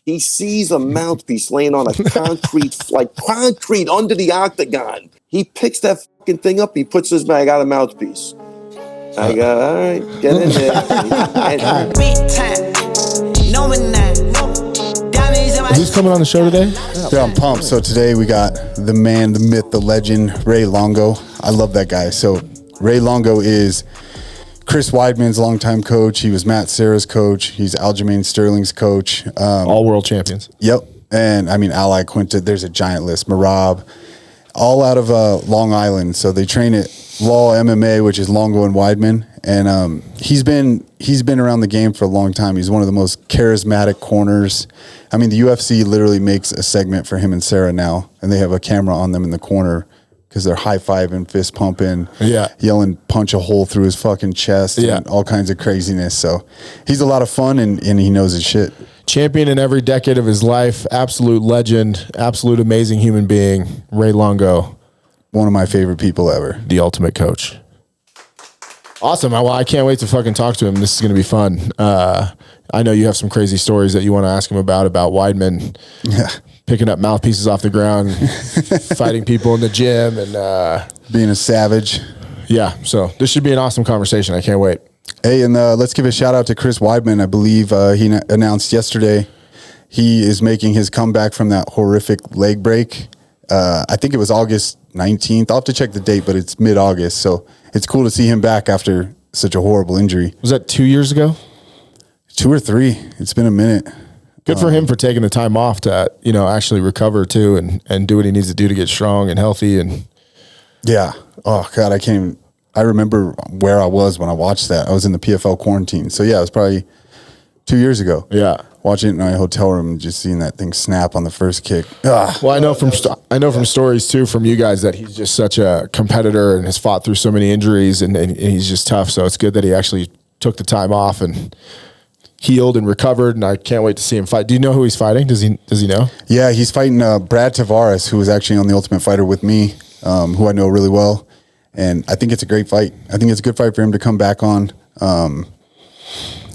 He sees a mouthpiece laying on a concrete under the octagon. He picks that fucking thing up. He puts his bag. I got a mouthpiece. I got, all right, get in there. Who's coming on the show today? Yeah, I'm pumped. So today we got the man, the myth, the legend, Ray Longo. I love that guy. So Ray Longo is Chris Weidman's longtime coach. He was Matt Serra's coach. He's Aljamain Sterling's coach. All world champions. Yep. And I mean, Ali Quinta, there's a giant list. Marab, all out of Long Island. So they train at Law MMA, which is Longo and Weidman. And he's been around the game for a long time. He's one of the most charismatic corners. I mean, the UFC literally makes a segment for him and Serra now, and they have a camera on them in the corner because they're high-fiving, fist pumping, yelling punch a hole through his fucking chest, and all kinds of craziness. So he's a lot of fun, and he knows his shit. Champion in every decade of his life, absolute legend, absolute amazing human being, Ray Longo. One of my favorite people ever. The ultimate coach. Awesome. Well, I can't wait to fucking talk to him. This is going to be fun. I know you have some crazy stories that you want to ask him about Weidman picking up mouthpieces off the ground, fighting people in the gym, and being a savage. Yeah, so this should be an awesome conversation. I can't wait. Hey, and let's give a shout out to Chris Weidman. I believe he announced yesterday he is making his comeback from that horrific leg break. I think it was August 19th. I'll have to check the date, but it's mid-August. So it's cool to see him back after such a horrible injury. Was that 2 years ago? 2 or 3. It's been a minute. Good for him for taking the time off to, actually recover too and do what he needs to do to get strong and healthy. And yeah. Oh God, I remember where I was when I watched that. I was in the PFL quarantine. So yeah, it was probably 2 years ago. Yeah. Watching it in my hotel room and just seeing that thing snap on the first kick. Ugh. Well, I know from stories too from you guys that he's just such a competitor and has fought through so many injuries and he's just tough. So it's good that he actually took the time off and healed and recovered. And I can't wait to see him fight. Do you know who he's fighting? Does he know? Yeah, he's fighting Brad Tavares, who was actually on The Ultimate Fighter with me, who I know really well. And I think it's a great fight. I think it's a good fight for him to come back on.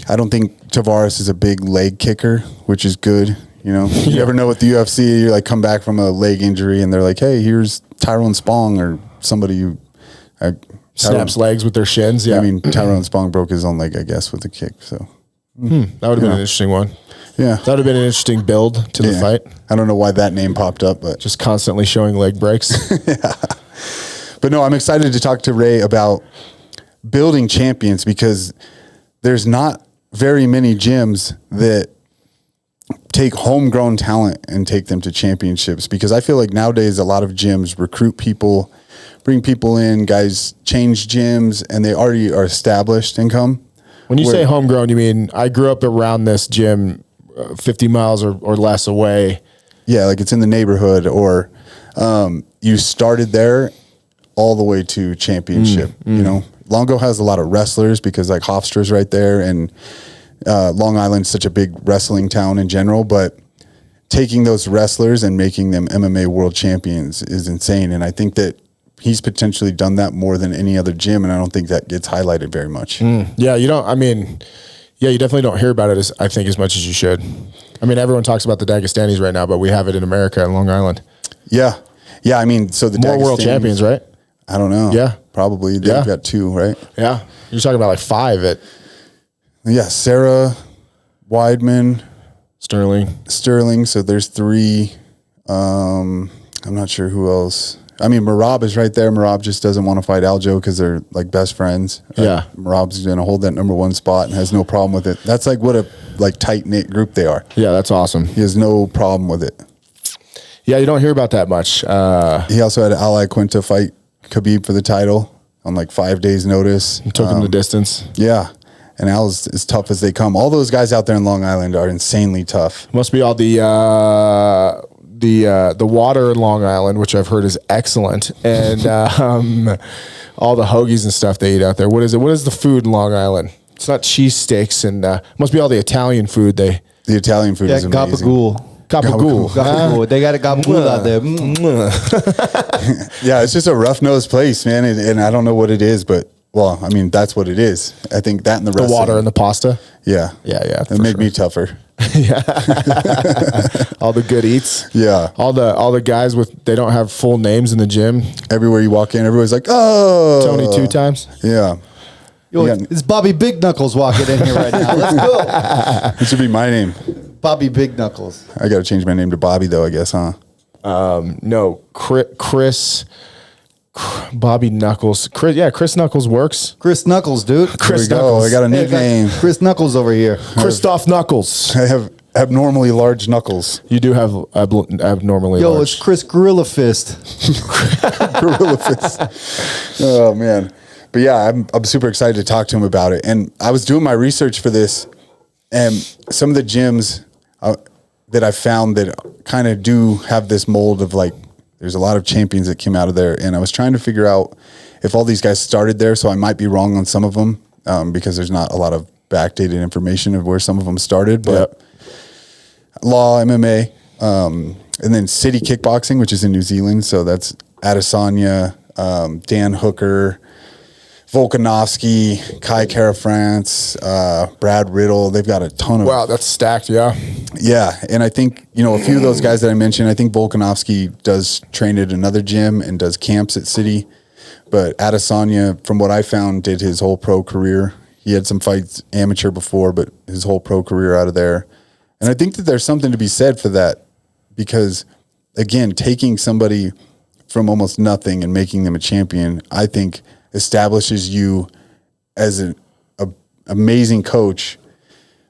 I don't think Tavares is a big leg kicker, which is good. You never know with the UFC. You come back from a leg injury and they're like, hey, here's Tyrone Spong or somebody who snaps legs with their shins. Yeah. I mean, Tyrone Spong broke his own leg, I guess, with a kick. So that would have been an interesting one. Yeah. That would have been an interesting build to the fight. I don't know why that name popped up, but just constantly showing leg breaks. Yeah. But no, I'm excited to talk to Ray about building champions because there's not very many gyms that take homegrown talent and take them to championships, because I feel like nowadays a lot of gyms recruit people, bring people in, guys change gyms and they already are established and come. When you say homegrown, you mean I grew up around this gym 50 miles or less away. Yeah, like it's in the neighborhood, or you started there all the way to championship. Longo has a lot of wrestlers because Hofstra's right there, and Long Island's such a big wrestling town in general, but taking those wrestlers and making them MMA world champions is insane. And I think that he's potentially done that more than any other gym, and I don't think that gets highlighted very much. Yeah, you definitely don't hear about it as much as you should. I mean, everyone talks about the Dagestanis right now, but we have it in America and Long Island. Yeah. Yeah, I mean, so the more world champions, right? I don't know. Yeah. Probably. They've got 2, right? Yeah. You're talking about 5 at... Yeah, Serra, Weidman, Sterling. So there's 3. I'm not sure who else. I mean, Marab is right there. Marab just doesn't want to fight Aljo because they're best friends. Yeah. Marab's going to hold that number 1 spot and has no problem with it. That's what a tight-knit group they are. Yeah, that's awesome. He has no problem with it. Yeah, you don't hear about that much. He also had Ali Quinta fight Khabib for the title on 5 days notice. He took him the distance. Yeah. And Al's as tough as they come. All those guys out there in Long Island are insanely tough. Must be all the water in Long Island, which I've heard is excellent, and all the hoagies and stuff they eat out there. What is it? What is the food in Long Island? It's not cheesesteaks, and must be all the Italian food. The Italian food is amazing. Gabagool. They got a gabagool out there. Yeah, it's just a rough-nosed place, man, and I don't know what it is, but Well, I mean, that's what it is. I think that and the The wrestling. water and the pasta. Yeah. Yeah. It made me tougher. All the good eats. Yeah. All the guys they don't have full names in the gym. Everywhere you walk in, everybody's like, oh. Tony 2 times. Yeah. It's Bobby Big Knuckles walking in here right now. Let's go. It should be my name. Bobby Big Knuckles. I got to change my name to Bobby, though, I guess, huh? No, Chris, Bobby Knuckles. Chris Knuckles works. Chris Knuckles, dude. Chris There we go. Knuckles. I got a Hey, nickname. Chris Knuckles over here. Christoph Knuckles. I have abnormally large knuckles. You do have abnormally Yo, large. it's Chris Gorilla Fist. Gorilla fist. Oh, man. But yeah, I'm super excited to talk to him about it. And I was doing my research for this, and some of the gyms that I found that kind of do have this mold of like, there's a lot of champions that came out of there. And I was trying to figure out if all these guys started there. So I might be wrong on some of them because there's not a lot of backdated information of where some of them started. But Law, MMA, and then City Kickboxing, which is in New Zealand. So that's Adesanya, Dan Hooker, Volkanovski, Kai Kara France, Brad Riddle. They've got a ton of... Wow, that's stacked, yeah. Yeah, and I think, a few of those guys that I mentioned, I think Volkanovski does train at another gym and does camps at City. But Adesanya, from what I found, did his whole pro career. He had some fights amateur before, but his whole pro career out of there. And I think that there's something to be said for that because, again, taking somebody from almost nothing and making them a champion, I think establishes you as an amazing coach,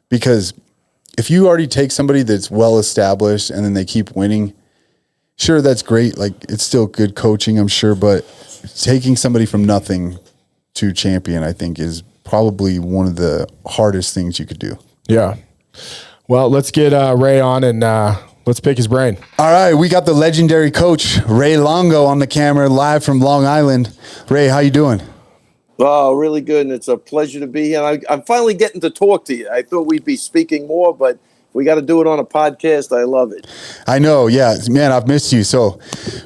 because if you already take somebody that's well established and then they keep winning, sure, that's great. Like, it's still good coaching, I'm sure, but taking somebody from nothing to champion, I think, is probably one of the hardest things you could do. Yeah. Well, let's get Ray on and let's pick his brain. All right, we got the legendary coach Ray Longo on the camera, live from Long Island. Ray, how you doing? Oh, really good, and it's a pleasure to be here. I'm finally getting to talk to you. I thought we'd be speaking more, but we got to do it on a podcast. I love it. I know, yeah. Man, I've missed you. So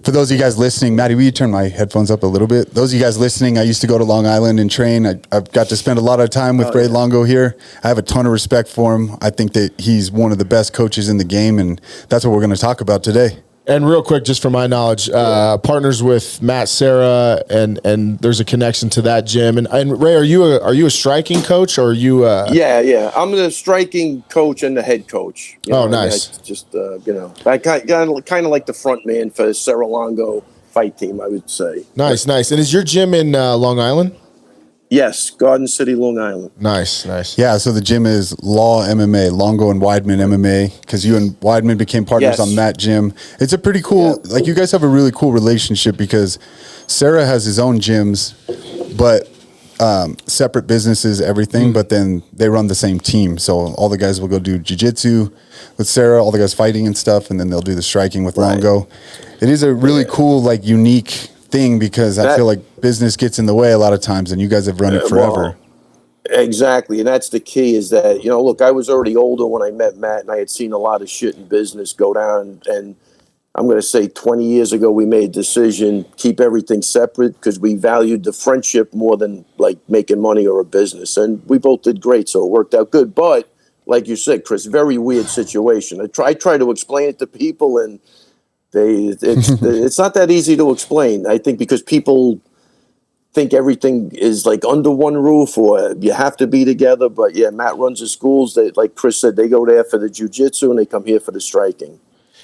for those of you guys listening, Matty, will you turn my headphones up a little bit? Those of you guys listening, I used to go to Long Island and train. I've got to spend a lot of time with Ray Longo here. I have a ton of respect for him. I think that he's one of the best coaches in the game, and that's what we're going to talk about today. And real quick, just for my knowledge, partners with Matt Serra, and there's a connection to that gym. And Ray, are you a striking coach, or are you? Yeah. I'm the striking coach and the head coach. Nice. Just I kind of like the front man for Serra Longo fight team, I would say. Nice. And is your gym in Long Island? Yes, Garden City, Long Island. Nice. Yeah, so the gym is Law MMA, Longo and Weidman MMA, because you and Weidman became partners on that gym. It's a pretty cool, you guys have a really cool relationship because Sarah has his own gyms, but separate businesses, everything, but then they run the same team. So all the guys will go do jiu-jitsu with Sarah, all the guys fighting and stuff, and then they'll do the striking with Longo. It is a really cool, unique thing because I feel like business gets in the way a lot of times, and you guys have run it forever. Well, exactly, and that's the key. Is that look, I was already older when I met Matt, and I had seen a lot of shit in business go down. And I'm going to say 20 years ago, we made a decision keep everything separate because we valued the friendship more than making money or a business, and we both did great, so it worked out good. But like you said, Chris, very weird situation. I try to explain it to people, and it's not that easy to explain. I think because people think everything is under one roof or you have to be together. But yeah, Matt runs the schools. That, like Chris said, they go there for the jiu-jitsu and they come here for the striking.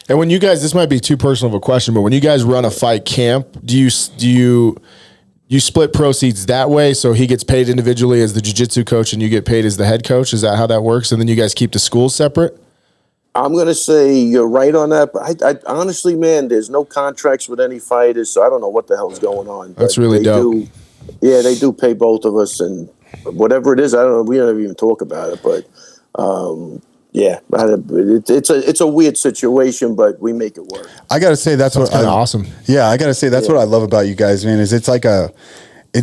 And when you guys, this might be too personal of a question, but when you guys run a fight camp, do you split proceeds that way? So he gets paid individually as the jiu-jitsu coach and you get paid as the head coach. Is that how that works? And then you guys keep the schools separate? I'm going to say you're right on that. But I honestly, man, there's no contracts with any fighters, so I don't know what the hell's going on. That's really dope. They do pay both of us, and whatever it is, I don't know. We don't even talk about it, but it's a weird situation, but we make it work. I got to say that's what awesome. Yeah, I got to say that's what I love about you guys, man. It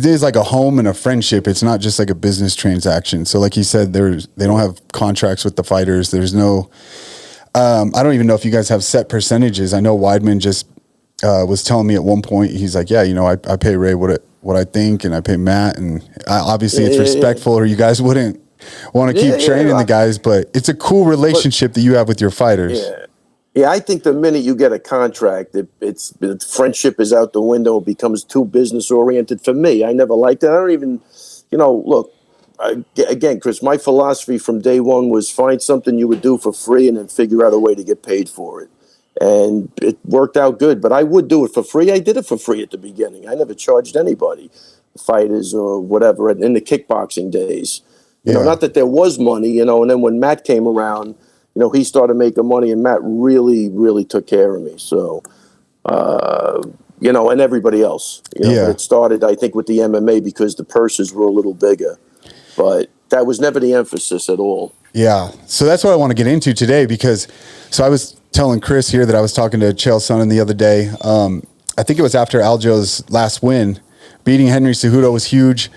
is like a home and a friendship. It's not just like a business transaction. So like you said, they don't have contracts with the fighters. There's no, I don't even know if you guys have set percentages. I know Weidman just was telling me at one point, he's like, yeah, I pay Ray what I think, and I pay Matt, and obviously it's respectful, or you guys wouldn't want to keep training the guys, but it's a cool relationship that you have with your fighters. Yeah, I think the minute you get a contract, it's friendship is out the window. It becomes too business oriented for me. I never liked it. I don't even, look, again, Chris, my philosophy from day one was find something you would do for free and then figure out a way to get paid for it. And it worked out good, but I would do it for free. I did it for free at the beginning. I never charged anybody, fighters or whatever, in the kickboxing days. Not that there was money, and then when Matt came around, he started making money, and Matt really, really took care of me. So, and everybody else. But it started, I think, with the MMA because the purses were a little bigger. But that was never the emphasis at all. Yeah. So that's what I want to get into today because, I was telling Chris here that I was talking to Chael Sonnen the other day. I think it was after Aljo's last win. Beating Henry Cejudo was huge.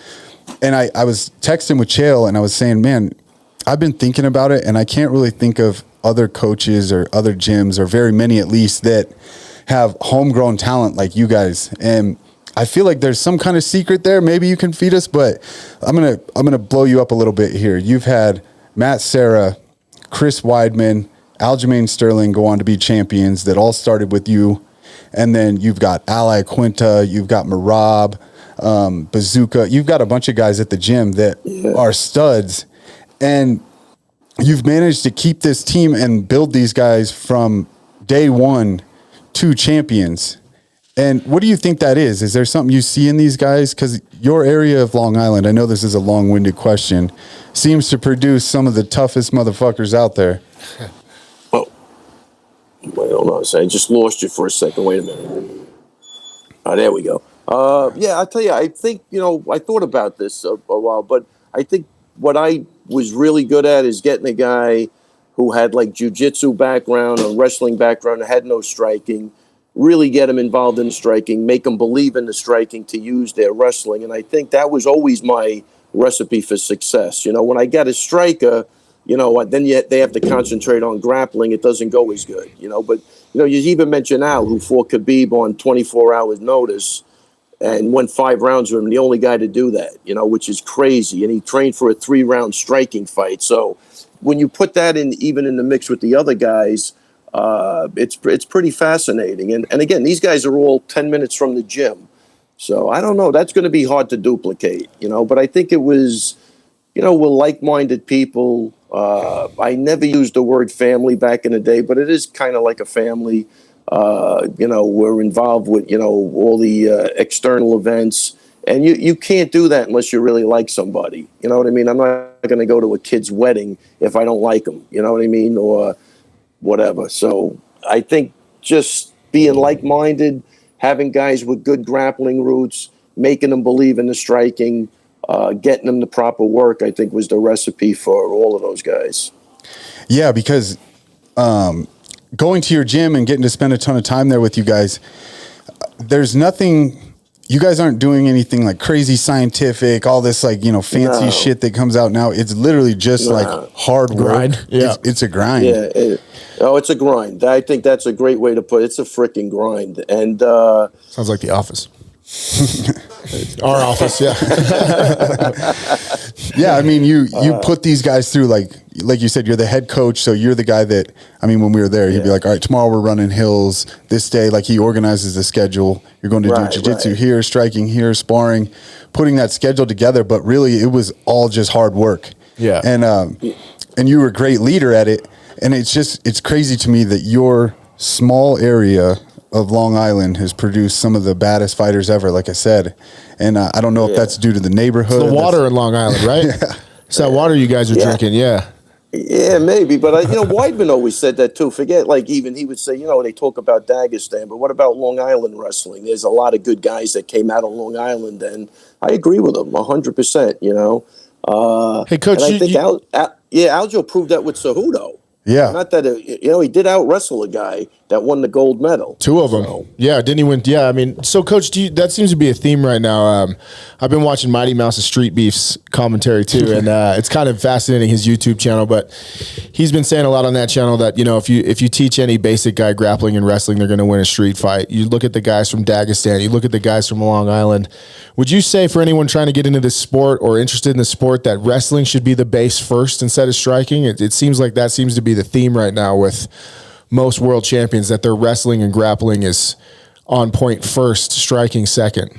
And I was texting with Chael and I was saying, man, I've been thinking about it and I can't really think of other coaches or other gyms, or very many at least, that have homegrown talent like you guys. And I feel like there's some kind of secret there. Maybe you can feed us, but I'm gonna blow you up a little bit here. You've had Matt Serra, Chris Weidman, Aljamain Sterling go on to be champions that all started with you. And then you've got Ali Quinta, you've got Merab, Bazooka. You've got a bunch of guys at the gym that are studs. And you've managed to keep this team and build these guys from day one to champions. And what do you think that is? Is there something you see in these guys? Because your area of Long Island, I know this is a long-winded question, seems to produce some of the toughest motherfuckers out there. Wait, hold on a second. I just lost you for a second. Wait a minute. Oh, there we go. I'll tell you, I think, I thought about this a while, but I think what I was really good at is getting a guy who had like jiu-jitsu background or wrestling background, had no striking, really get him involved in the striking, make them believe in the striking to use their wrestling. And I think that was always my recipe for success. When I get a striker, then they have to concentrate on grappling. It doesn't go as good, But, you even mentioned Al, who fought Khabib on 24 hours notice and won 5 rounds with him, the only guy to do that, which is crazy. And he trained for a 3-round striking fight. So when you put that in, even in the mix with the other guys, it's pretty fascinating. And again, these guys are all 10 minutes from the gym. So I don't know. That's going to be hard to duplicate, But I think it was, we're like-minded people. I never used the word family back in the day, but it is kind of like a family. We're involved with, all the external events. And you can't do that unless you really like somebody. You know what I mean? I'm not going to go to a kid's wedding if I don't like them. You know what I mean? Or whatever. So I think just being like-minded, having guys with good grappling roots, making them believe in the striking, getting them the proper work, I think was the recipe for all of those guys. Yeah, because going to your gym and getting to spend a ton of time there with you guys, there's nothing, you guys aren't doing anything like crazy scientific, all this fancy shit that comes out now. It's literally just like hard work. Grind. Yeah. It's a grind. Yeah. It's a grind. I think that's a great way to put it. It's a freaking grind. And sounds like The Office. Our office, yeah. Yeah, I mean, you put these guys through, like you said, you're the head coach, so you're the guy that, when we were there, he'd be like, all right, tomorrow we're running hills, this day, like he organizes the schedule. You're going to do jiu-jitsu here, striking here, sparring, putting that schedule together, but really it was all just hard work. Yeah. And you were a great leader at it, and it's crazy to me that your small area of Long Island has produced some of the baddest fighters ever, like I said. And I don't know if that's due to the neighborhood. It's the water in Long Island, right? It's that water you guys are drinking, yeah. Yeah, maybe. But, Weidman always said that, too. Forget, even he would say, they talk about Dagestan, but what about Long Island wrestling? There's a lot of good guys that came out of Long Island, and I agree with him 100%, Hey, Coach, and I think Aljo proved that with Cejudo. Yeah. Not that, he did out wrestle a guy that won the gold medal. 2 of them. So, Yeah, didn't he win? Yeah, I mean, so Coach, that seems to be a theme right now. I've been watching Mighty Mouse's Street Beefs commentary too, and it's kind of fascinating, his YouTube channel. But he's been saying a lot on that channel that, if you teach any basic guy grappling and wrestling, they're going to win a street fight. You look at the guys from Dagestan, you look at the guys from Long Island. Would you say for anyone trying to get into this sport or interested in the sport that wrestling should be the base first instead of striking? It seems like that seems to be the theme right now with most world champions, that their wrestling and grappling is on point first, striking second.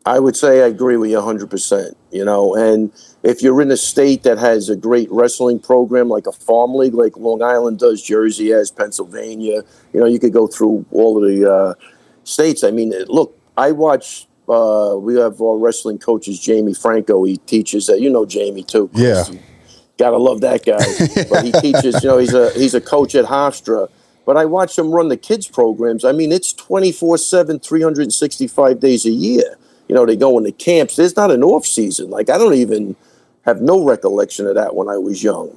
I would say I agree with you 100%, and if you're in a state that has a great wrestling program, like a farm league, like Long Island does, Jersey has, Pennsylvania, you could go through all of the states. I mean, look, I watch, we have our wrestling coaches, Jamie Franco. He teaches that, Jamie too. Yeah. Gotta love that guy. But he teaches, he's a coach at Hofstra. But I watch him run the kids programs. I mean, it's 24/7, 365 days a year. They go into camps. There's not an off season. Like, I don't even have no recollection of that when I was young,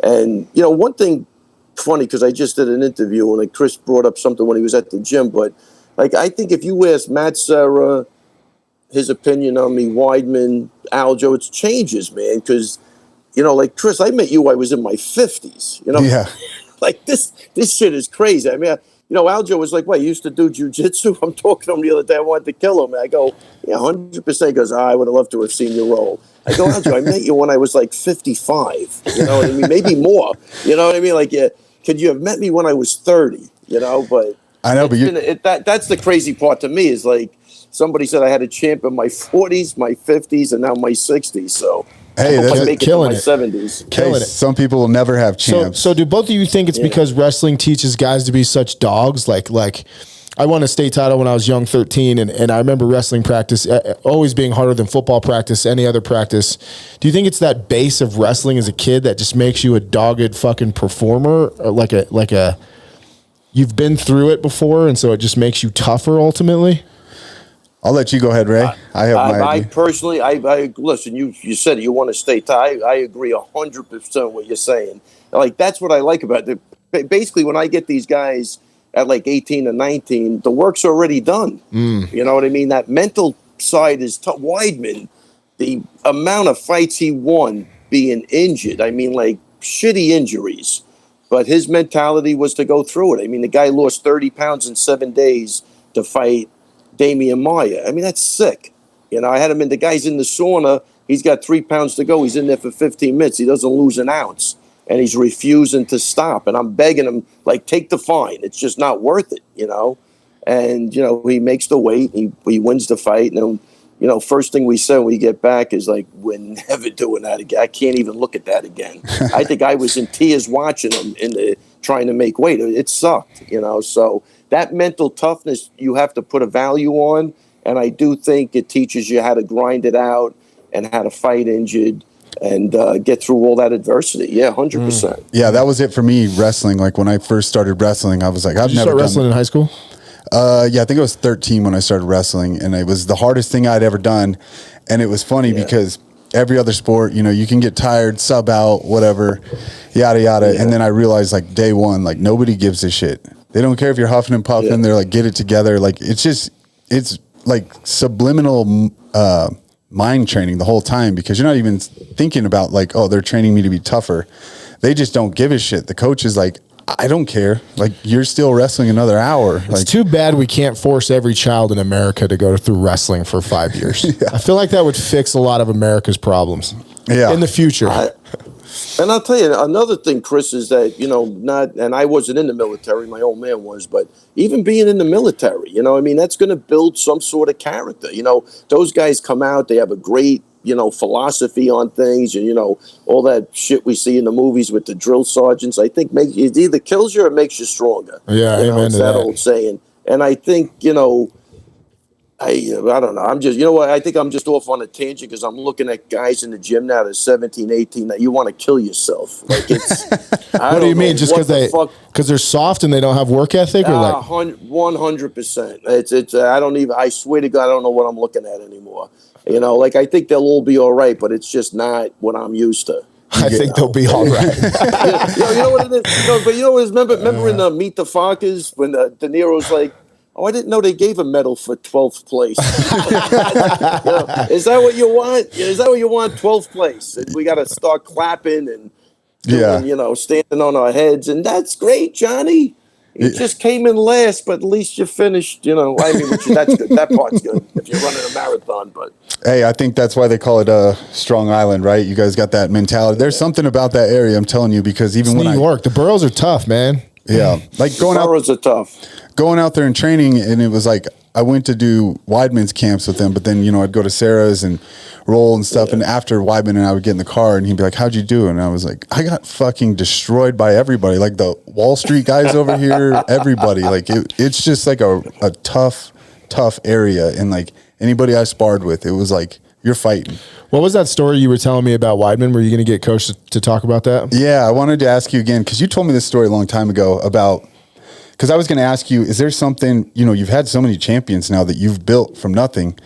And, one thing funny, because I just did an interview and Chris brought up something when he was at the gym. But, I think if you ask Matt Serra his opinion on me, Weidman, Aljo, it changes, man, because Chris, I met you, I was in my 50s, Yeah. this shit is crazy. I mean, Aljo was like, "What, you used to do jujitsu?" I'm talking to him the other day. I wanted to kill him. I go, "Yeah, 100%." He goes, "I would have loved to have seen you roll." I go, "Aljo, I met you when I was like 55. You know what I mean? Maybe more. You know what I mean? Like, could you have met me when I was 30? But I know, but that's the crazy part to me is like somebody said I had a champ in my 40s, my 50s, and now my 60s. So. Hey, that's that's killing it. 70s. Killing it. Some people will never have champs. So do both of you think it's because wrestling teaches guys to be such dogs? Like I won a state title when I was young, 13, and I remember wrestling practice always being harder than football practice, any other practice. Do you think it's that base of wrestling as a kid that just makes you a dogged fucking performer, or like a you've been through it before, and so it just makes you tougher ultimately? I'll let you go ahead, Ray. I personally, listen. You said you want to stay tight. I agree 100% what you're saying. Like, that's what I like about it. Basically, when I get these guys at like 18 or 19, the work's already done. You know what I mean? That mental side is tough. Weidman, the amount of fights he won being injured. I mean, like shitty injuries, but his mentality was to go through it. I mean, the guy lost 30 pounds in 7 days to fight Damian Maya. I mean, that's sick. I had him the guy's in the sauna. He's got 3 pounds to go. He's in there for 15 minutes. He doesn't lose an ounce. And he's refusing to stop. And I'm begging him, like, take the fine. It's just not worth it, And, he makes the weight. He wins the fight. And then, first thing we said when we get back is like, we're never doing that again. I can't even look at that again. I think I was in tears watching him trying to make weight. It sucked, So that mental toughness you have to put a value on, and I do think it teaches you how to grind it out and how to fight injured and get through all that adversity. Yeah, 100%. Yeah, that was it for me, wrestling. Like, when I first started wrestling, I was like, I've Did you never start wrestling in high school? Yeah, I think I was 13 when I started wrestling, and it was the hardest thing I'd ever done. And it was funny because every other sport, you can get tired, sub out, whatever, yada, yada. Yeah. And then I realized, like, day one, like, nobody gives a shit. They don't care if you're huffing and puffing. Yeah. They're like, get it together. Like, it's like subliminal mind training the whole time, because you're not even thinking about like, oh, they're training me to be tougher. They just don't give a shit. The coach is like, I don't care. Like, you're still wrestling another hour. It's too bad we can't force every child in America to go through wrestling for 5 years. Yeah. I feel like that would fix a lot of America's problems in the future. And I'll tell you another thing, Chris, is that, and I wasn't in the military, my old man was, but even being in the military, that's going to build some sort of character. Those guys come out, they have a great, philosophy on things, and, all that shit we see in the movies with the drill sergeants. I think it either kills you or makes you stronger. Yeah, amen to that old saying. And I think, I don't know. I'm just, I think I'm just off on a tangent because I'm looking at guys in the gym now that's 17, 18 that you want to kill yourself. Like, it's, what do you mean? Just because they're soft and they don't have work ethic, or like 100%. It's I swear to God, I don't know what I'm looking at anymore. Like, I think they'll all be all right, but it's just not what I'm used to. I think they'll be all right. You know what it is? No, but you know what it is? Remember in Meet the Fockers when De Niro's like, "Oh, I didn't know they gave a medal for 12th place." Is that what you want? Is that what you want? 12th place. And we got to start clapping and doing, standing on our heads, and that's great, Johnny. You just came in last, but at least you finished. I mean, that's good. That part's good if you're running a marathon. But hey, I think that's why they call it Strong Island, right? You guys got that mentality. There's something about that area, I'm telling you, because even when New York, the boroughs are tough, man. Yeah, like boroughs are tough. Going out there and training, and it was like I went to do Weidman's camps with them, but then I'd go to Sarah's and roll and stuff. And after Weidman and I would get in the car, and he'd be like, "How'd you do?" And I was like, "I got fucking destroyed by everybody, like the Wall Street guys over here, everybody. Like it's just like a tough area, and like anybody I sparred with, it was like you're fighting." What was that story you were telling me about Weidman? Were you going to get Coach to talk about that? Yeah, I wanted to ask you again because you told me this story a long time ago about. Because I was going to ask you, is there something, you've had so many champions now that you've built from nothing,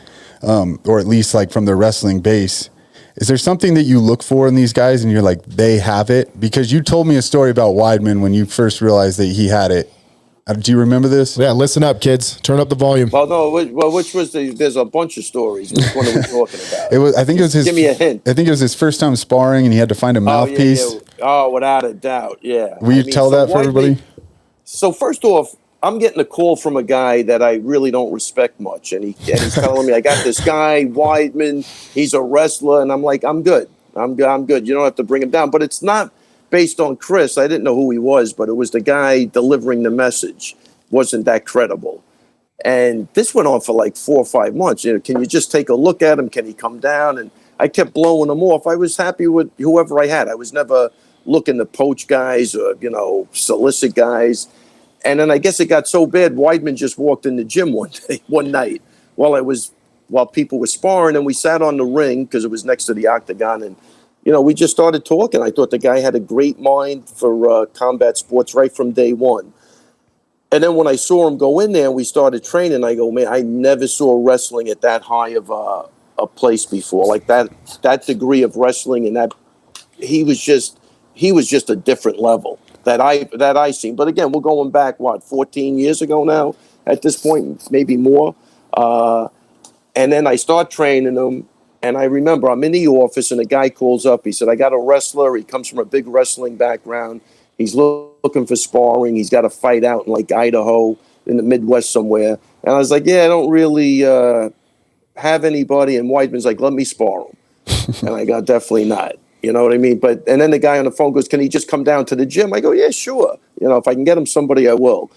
or at least like from their wrestling base. Is there something that you look for in these guys and you're like, they have it? Because you told me a story about Weidman when you first realized that he had it. Do you remember this? Yeah, listen up, kids. Turn up the volume. Well, no. Which was there's a bunch of stories. Which one are we talking about? I think it was his. Give me a hint. I think it was his first time sparring, and he had to find a mouthpiece. Yeah. Oh, without a doubt. Yeah. Will you tell that for everybody? So first off, I'm getting a call from a guy that I really don't respect much, and he's telling me I got this guy Weidman. He's a wrestler, and I'm like, I'm good. I'm good. You don't have to bring him down. But it's not based on Chris. I didn't know who he was, but it was the guy delivering the message. Wasn't that credible? And this went on for like 4 or 5 months. Can you just take a look at him? Can he come down? And I kept blowing him off. I was happy with whoever I had. I was never looking to poach guys or solicit guys. And then I guess it got so bad, Weidman just walked in the gym one night while people were sparring, and we sat on the ring because it was next to the octagon, and we just started talking. I thought the guy had a great mind for combat sports right from day one. And then when I saw him go in there and we started training, I go, man, I never saw wrestling at that high of a place before, like that degree of wrestling, and that he was just a different level that I seen. But again, we're going back 14 years ago now at this point, maybe more. And then I start training him, and I remember I'm in the office and a guy calls up. He said, I got a wrestler. He comes from a big wrestling background. He's looking for sparring. He's got a fight out in like Idaho in the Midwest somewhere. And I was like, yeah, I don't really have anybody. And Weidman's like, let me spar him. And I go, definitely not. You know what I mean? And then the guy on the phone goes, can he just come down to the gym? I go, yeah, sure. If I can get him somebody, I will.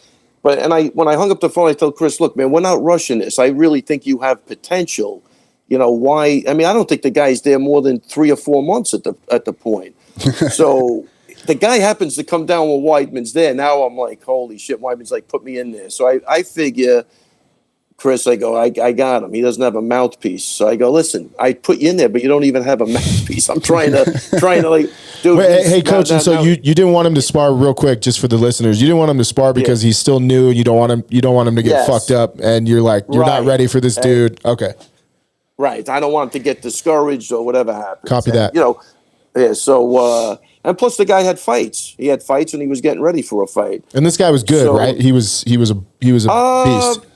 When I hung up the phone, I told Chris, look, man, we're not rushing this. I really think you have potential. Why? I mean, I don't think the guy's there more than 3 or 4 months at the point. So the guy happens to come down when Weidman's there. Now I'm like, holy shit, Weidman's like, put me in there. So I figure, Chris, I go, I got him. He doesn't have a mouthpiece. So I go, listen, I put you in there, but you don't even have a mouthpiece. I'm trying to like, dude. Wait, hey, coach. And so you didn't want him to spar real quick, just for the listeners. You didn't want him to spar because he's still new. You don't want him to get fucked up, and you're like, you're not ready for this dude. Okay. Right. I don't want him to get discouraged or whatever happens. Copy that. Yeah. So, and plus the guy had fights. He had fights and he was getting ready for a fight. And this guy was good, right? He was a beast.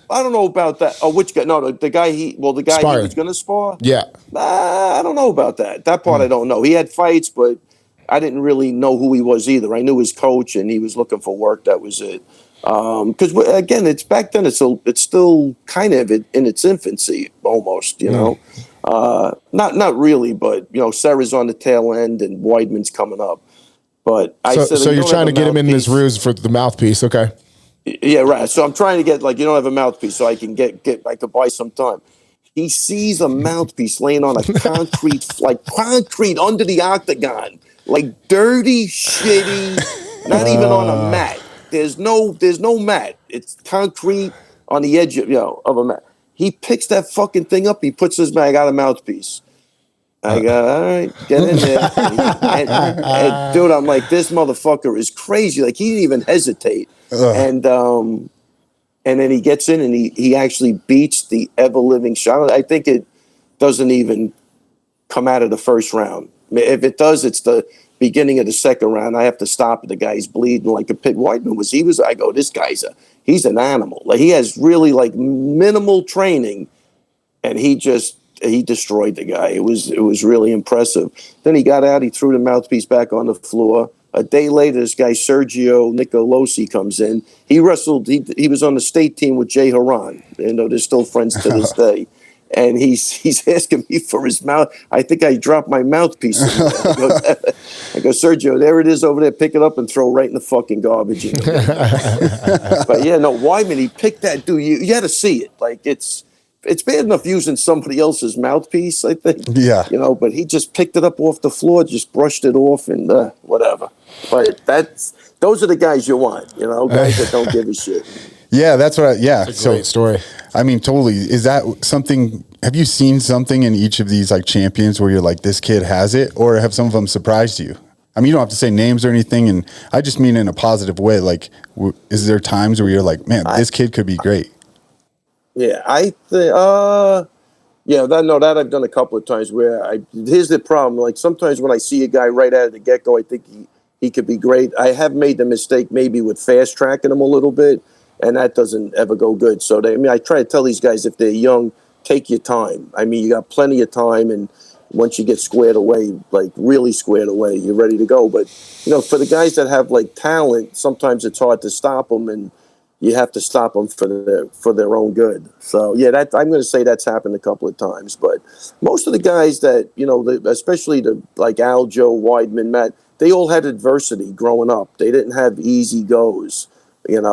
I don't know about that. Oh, which guy? No, the guy he was going to spar? Yeah. I don't know about that. That part I don't know. He had fights, but I didn't really know who he was either. I knew his coach, and he was looking for work. That was it. Because again, it's back then. It's still kind of in its infancy, almost. Not really, but Sarah's on the tail end, and Weidman's coming up. But so you're trying to get him in this ruse for the mouthpiece, okay? Yeah, right. So I'm trying to get you don't have a mouthpiece, so I can I could buy some time. He sees a mouthpiece laying on a concrete under the octagon, like dirty, shitty, not even on a mat. There's no mat. It's concrete on the edge of a mat. He picks that fucking thing up. He puts his bag. I got a mouthpiece. I go, all right, get in there. and dude, I'm like, this motherfucker is crazy. Like, he didn't even hesitate. And then he gets in and he actually beats the ever-living shot. I think it doesn't even come out of the first round. If it does, it's the beginning of the second round. I have to stop it. The guy's bleeding like a pig. Weidman was. I go, this guy's he's an animal. Like, he has really like minimal training, and he destroyed the guy. It was really impressive. Then he got out. He threw the mouthpiece back on the floor. A day later, this guy Sergio Nicolosi comes in. He wrestled. He was on the state team with Jay Haran. They're still friends to this day. And he's asking me for his mouth. I think I dropped my mouthpiece. I go, Sergio, there it is over there. Pick it up and throw right in the fucking garbage. But yeah, no, Weidman, he picked that dude. You had to see it. Like, it's bad enough using somebody else's mouthpiece, I think. Yeah. But he just picked it up off the floor, just brushed it off, and whatever. But those are the guys you want, guys that don't give a shit. Yeah, that's what. It's a great story. I mean, totally. Is that something? Have you seen something in each of these like champions where you're like, this kid has it, or have some of them surprised you? I mean, you don't have to say names or anything, and I just mean in a positive way. Like, is there times where you're like, man, this kid could be great? Yeah, I think. That I've done a couple of times where here's the problem. Like, sometimes when I see a guy right out of the get go, I think he could be great. I have made the mistake maybe with fast tracking him a little bit. And that doesn't ever go good. So, I try to tell these guys, if they're young, take your time. I mean, you got plenty of time. And once you get squared away, like really squared away, you're ready to go. But, for the guys that have like talent, sometimes it's hard to stop them. And you have to stop them for their own good. So, yeah, I'm going to say that's happened a couple of times. But most of the guys that, especially like Aljo, Weidman, Matt, they all had adversity growing up. They didn't have easy goes. And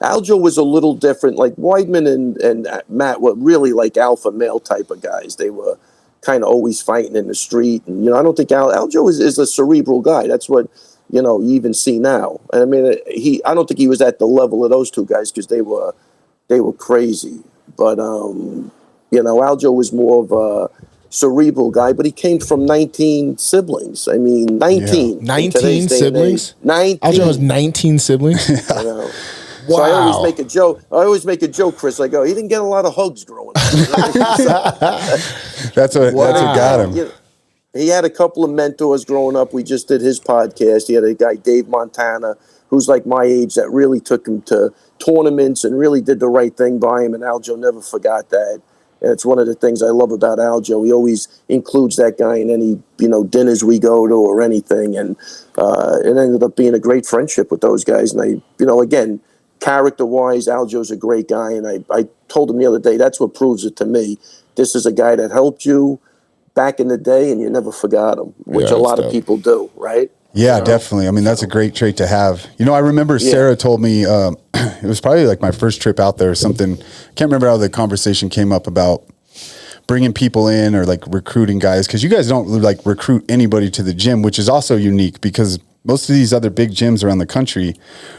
Aljo was a little different. Like, Weidman and Matt were really like alpha male type of guys. They were kind of always fighting in the street. And, I don't think Aljo is a cerebral guy. That's what, you even see now. And I mean, I don't think he was at the level of those two guys because they were crazy. But, Aljo was more of a cerebral guy, but he came from 19 siblings. I mean, 19. Yeah. 19 siblings? 19. Aljo has 19 siblings? Wow. Wow. So I always make a joke, Chris. I go, he didn't get a lot of hugs growing up. That's what got him. He had a couple of mentors growing up. We just did his podcast. He had a guy, Dave Montana, who's like my age, that really took him to tournaments and really did the right thing by him. And Aljo never forgot that. And it's one of the things I love about Aljo. He always includes that guy in any, dinners we go to or anything. And it ended up being a great friendship with those guys. And again, character-wise, Aljo's a great guy. And I told him the other day, that's what proves it to me. This is a guy that helped you back in the day, and you never forgot him, which a lot of people do, right? Yeah, definitely. I mean, that's a great trait to have. I remember Sarah told me, it was probably like my first trip out there or something. Can't remember how the conversation came up about bringing people in or like recruiting guys. Cause you guys don't like recruit anybody to the gym, which is also unique because most of these other big gyms around the country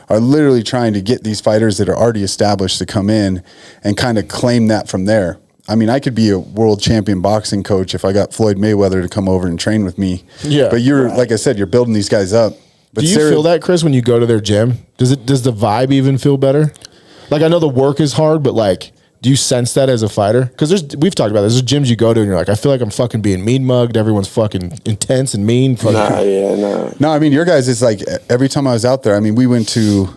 are literally trying to get these fighters that are already established to come in and kind of claim that from there. I mean, I could be a world champion boxing coach if I got Floyd Mayweather to come over and train with me. Yeah. But like I said, you're building these guys up. But do you feel that, Chris, when you go to their gym? Does the vibe even feel better? Like, I know the work is hard, but like, do you sense that as a fighter? Because we've talked about this. There's gyms you go to and you're like, I feel like I'm fucking being mean mugged. Everyone's fucking intense and mean. No, I mean, your guys, it's like every time I was out there, I mean, we went to,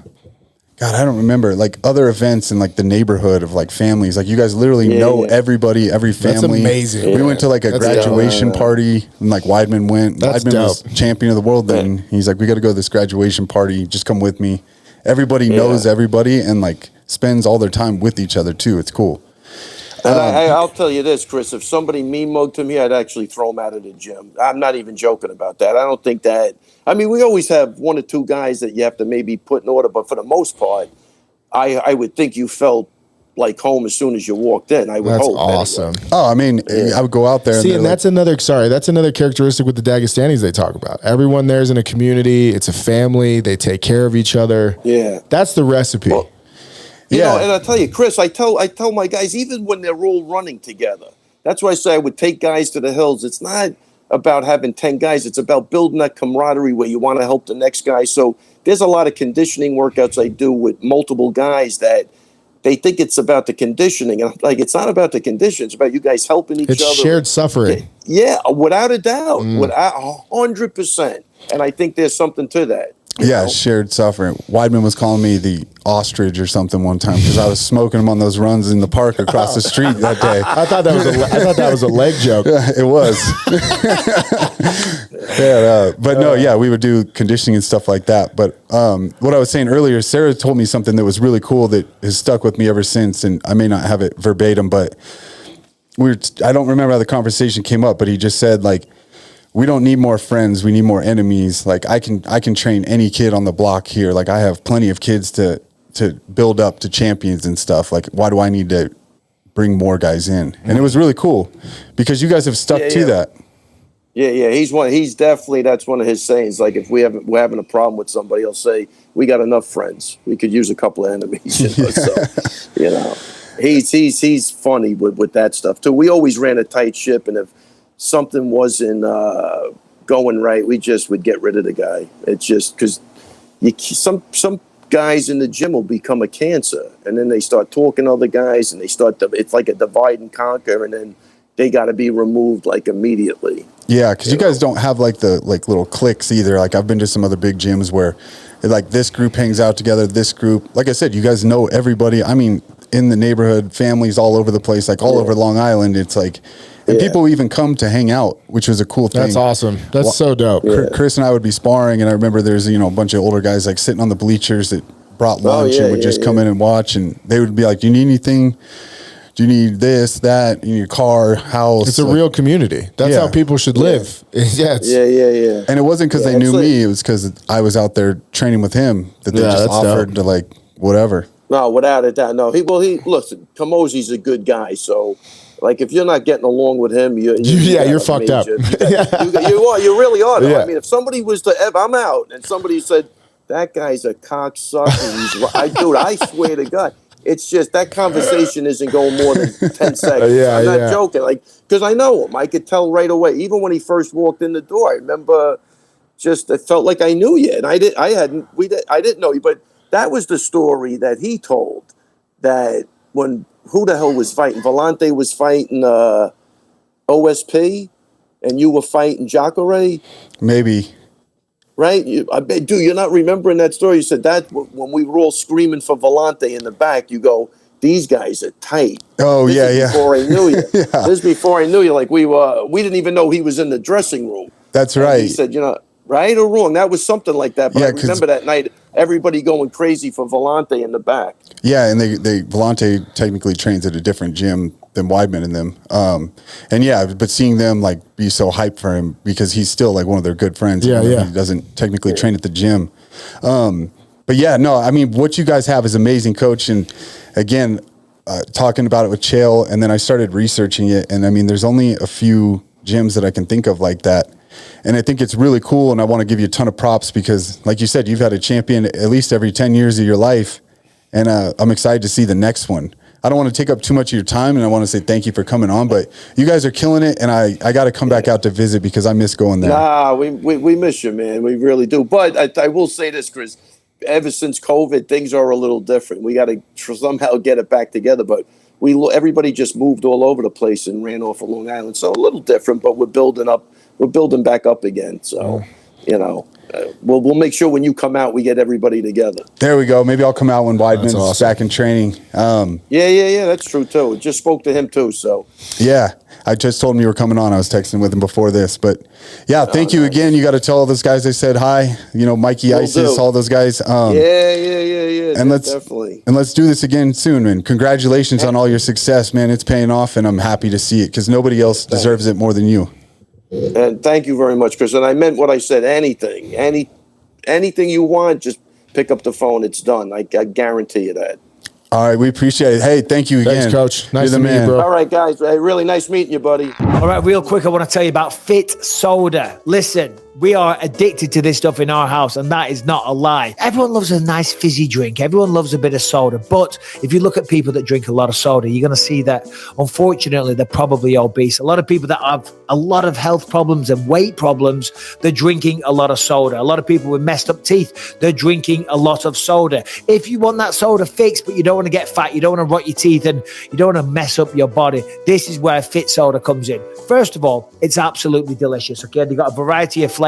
God, I don't remember, like other events in like the neighborhood of like families. Like you guys literally know everybody, every family. That's amazing. We went to like a graduation party and like Weidman went. Weidman was champion of the world then. He's like, we got to go to this graduation party. Just come with me. Everybody knows everybody and like spends all their time with each other too. It's cool. And I'll tell you this, Chris, if somebody mean mugged to me, I'd actually throw them out of the gym. I'm not even joking about that. I don't think that, I mean, we always have one or two guys that you have to maybe put in order, but for the most part, I would think you felt like home as soon as you walked in. I would hope. That's awesome. Anyway. Oh, I mean, I would go out there. See, and that's another characteristic with the Dagestanis they talk about. Everyone there's in a community. It's a family. They take care of each other. Yeah. That's the recipe. Well, you know, and I tell you, Chris, I tell my guys, even when they're all running together, that's why I say I would take guys to the hills. It's not about having 10 guys. It's about building that camaraderie where you want to help the next guy. So there's a lot of conditioning workouts I do with multiple guys that they think it's about the conditioning. And like, it's not about the conditions. It's about you guys helping each other. It's shared suffering. Yeah, without a doubt. Without 100%. And I think there's something to that. You know? Shared suffering. Weidman was calling me the ostrich or something one time because I was smoking him on those runs in the park across the street that day. I thought that was a leg joke. Yeah, it was. But no, we would do conditioning and stuff like that. But what I was saying earlier, Sarah told me something that was really cool that has stuck with me ever since, and I may not have it verbatim, but I don't remember how the conversation came up, but he just said, like, we don't need more friends. We need more enemies. Like, I can train any kid on the block here. Like, I have plenty of kids to build up to champions and stuff. Like, why do I need to bring more guys in? And it was really cool because you guys have stuck to that. Yeah. He's definitely, that's one of his sayings. Like, if we're having a problem with somebody, he'll say, we got enough friends. We could use a couple of enemies. You know? So, you know, he's funny with that stuff too. We always ran a tight ship, and if something wasn't going right, we just would get rid of the guy. It's just because some guys in the gym will become a cancer, and then they start talking to other guys, and it's like a divide and conquer, and then they got to be removed like immediately. Yeah, because you guys don't have like the little cliques either. Like, I've been to some other big gyms where like this group hangs out together, this group. Like I said, you guys know everybody. I mean, in the neighborhood, families all over the place, like all over Long Island. It's like, and people even come to hang out, which was a cool thing. That's awesome. That's so dope. Chris and I would be sparring, and I remember there's a bunch of older guys like sitting on the bleachers that brought lunch and would just come in and watch, and they would be like, "Do you need anything? Do you need this, that? You need a car, house?" It's a real community. That's how people should live. Yeah. And it wasn't because they knew me; it was because I was out there training with him that they just offered to like whatever. No, without a doubt. No, he listen. Camozzi's a good guy, so. Like, if you're not getting along with him, you're fucked up. You really are. Though. I mean, if somebody was I'm out, and somebody said, that guy's a cocksucker, I swear to God, it's just that conversation isn't going more than 10 seconds. I'm not joking. Like, because I know him. I could tell right away. Even when he first walked in the door, I remember it felt like I knew you. And I didn't know you. But that was the story that he told, that when who the hell was fighting? Volante was fighting OSP, and you were fighting Jacare? Maybe. Right? Dude, you're not remembering that story. You said that when we were all screaming for Volante in the back, you go, these guys are tight. Oh, this is before I knew you. This is before I knew you. Like, we didn't even know he was in the dressing room. That's right. He said, right or wrong, that was something like that. But I remember that night, everybody going crazy for Volante in the back. Yeah, and Volante technically trains at a different gym than Weidman and them. But seeing them like be so hyped for him because he's still like one of their good friends. He doesn't technically train at the gym. I mean, what you guys have is amazing, Coach. And again, talking about it with Chael, and then I started researching it. And I mean, there's only a few gyms that I can think of like that. And I think it's really cool, and I want to give you a ton of props because, like you said, you've had a champion at least every 10 years of your life, and I'm excited to see the next one. I don't want to take up too much of your time, and I want to say thank you for coming on, but you guys are killing it, and I got to come back out to visit because I miss going there. Nah, we miss you, man. We really do. But I will say this, Chris. Ever since COVID, things are a little different. We got to somehow get it back together, but everybody just moved all over the place and ran off of Long Island. So a little different, but we're building back up again. So, we'll make sure when you come out, we get everybody together. There we go. Maybe I'll come out when Weidman's back in training. That's true too. Just spoke to him too. So yeah, I just told him you were coming on. I was texting with him before this, but thank you again. You got to tell all those guys I said hi. Mikey, Isis, all those guys. And let's do this again soon, man. Congratulations on all your success, man. It's paying off, and I'm happy to see it because nobody else deserves it more than you. And thank you very much, Chris. And I meant what I said. Anything you want, just pick up the phone. It's done. I guarantee you that. All right, we appreciate it. Hey, thank you again. Thanks, Coach. Nice to meet you, bro. All right, guys. Hey, really nice meeting you, buddy. All right, real quick, I want to tell you about Fit Soda. Listen, We are addicted to this stuff in our house, and that is not a lie. Everyone loves a nice fizzy drink. Everyone loves a bit of soda. But if you look at people that drink a lot of soda, you're going to see that, unfortunately, they're probably obese. A lot of people that have a lot of health problems and weight problems, they're drinking a lot of soda. A lot of people with messed up teeth, they're drinking a lot of soda. If you want that soda fixed, but you don't want to get fat, you don't want to rot your teeth, and you don't want to mess up your body, this is where Fit Soda comes in. First of all, it's absolutely delicious. Okay, they've got a variety of flavors.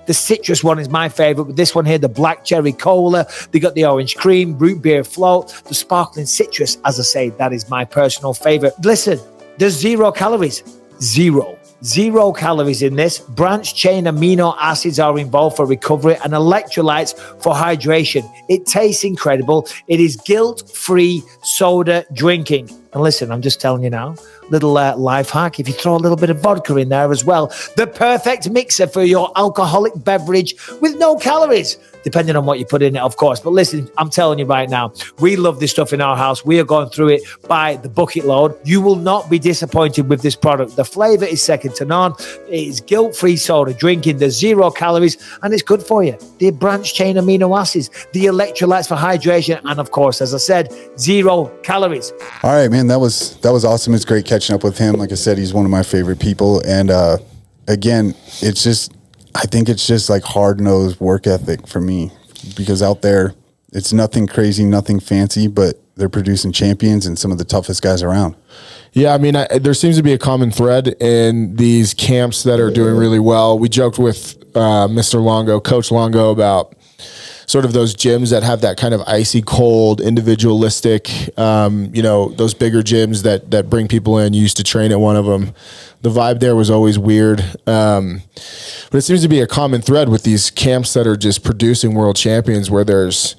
The citrus one is my favorite, but this one here, the black cherry cola, they got the orange cream, root beer float, the sparkling citrus. As I say, that is my personal favorite. Listen, there's 0 calories. Zero calories in this. Branch chain amino acids are involved for recovery and electrolytes for hydration. It tastes incredible. It is guilt-free soda drinking. And listen, I'm just telling you now, little life hack, if you throw a little bit of vodka in there as well, the perfect mixer for your alcoholic beverage with no calories, depending on what you put in it, of course. But listen, I'm telling you right now, we love this stuff in our house. We are going through it by the bucket load. You will not be disappointed with this product. The flavor is second to none. It is guilt-free soda drinking. There's 0 calories, and it's good for you. The branch chain amino acids, the electrolytes for hydration, and of course, as I said, 0 calories. All right, man, that was awesome. It's great catching up with him. Like I said, he's one of my favorite people. And again, I think it's just like hard-nosed work ethic for me, because out there, it's nothing crazy, nothing fancy, but they're producing champions and some of the toughest guys around. Yeah, I mean, there seems to be a common thread in these camps that are doing really well. We joked with Mr. Longo, Coach Longo, about sort of those gyms that have that kind of icy cold, individualistic, those bigger gyms that bring people in. You used to train at one of them. The vibe there was always weird. But it seems to be a common thread with these camps that are just producing world champions, where there's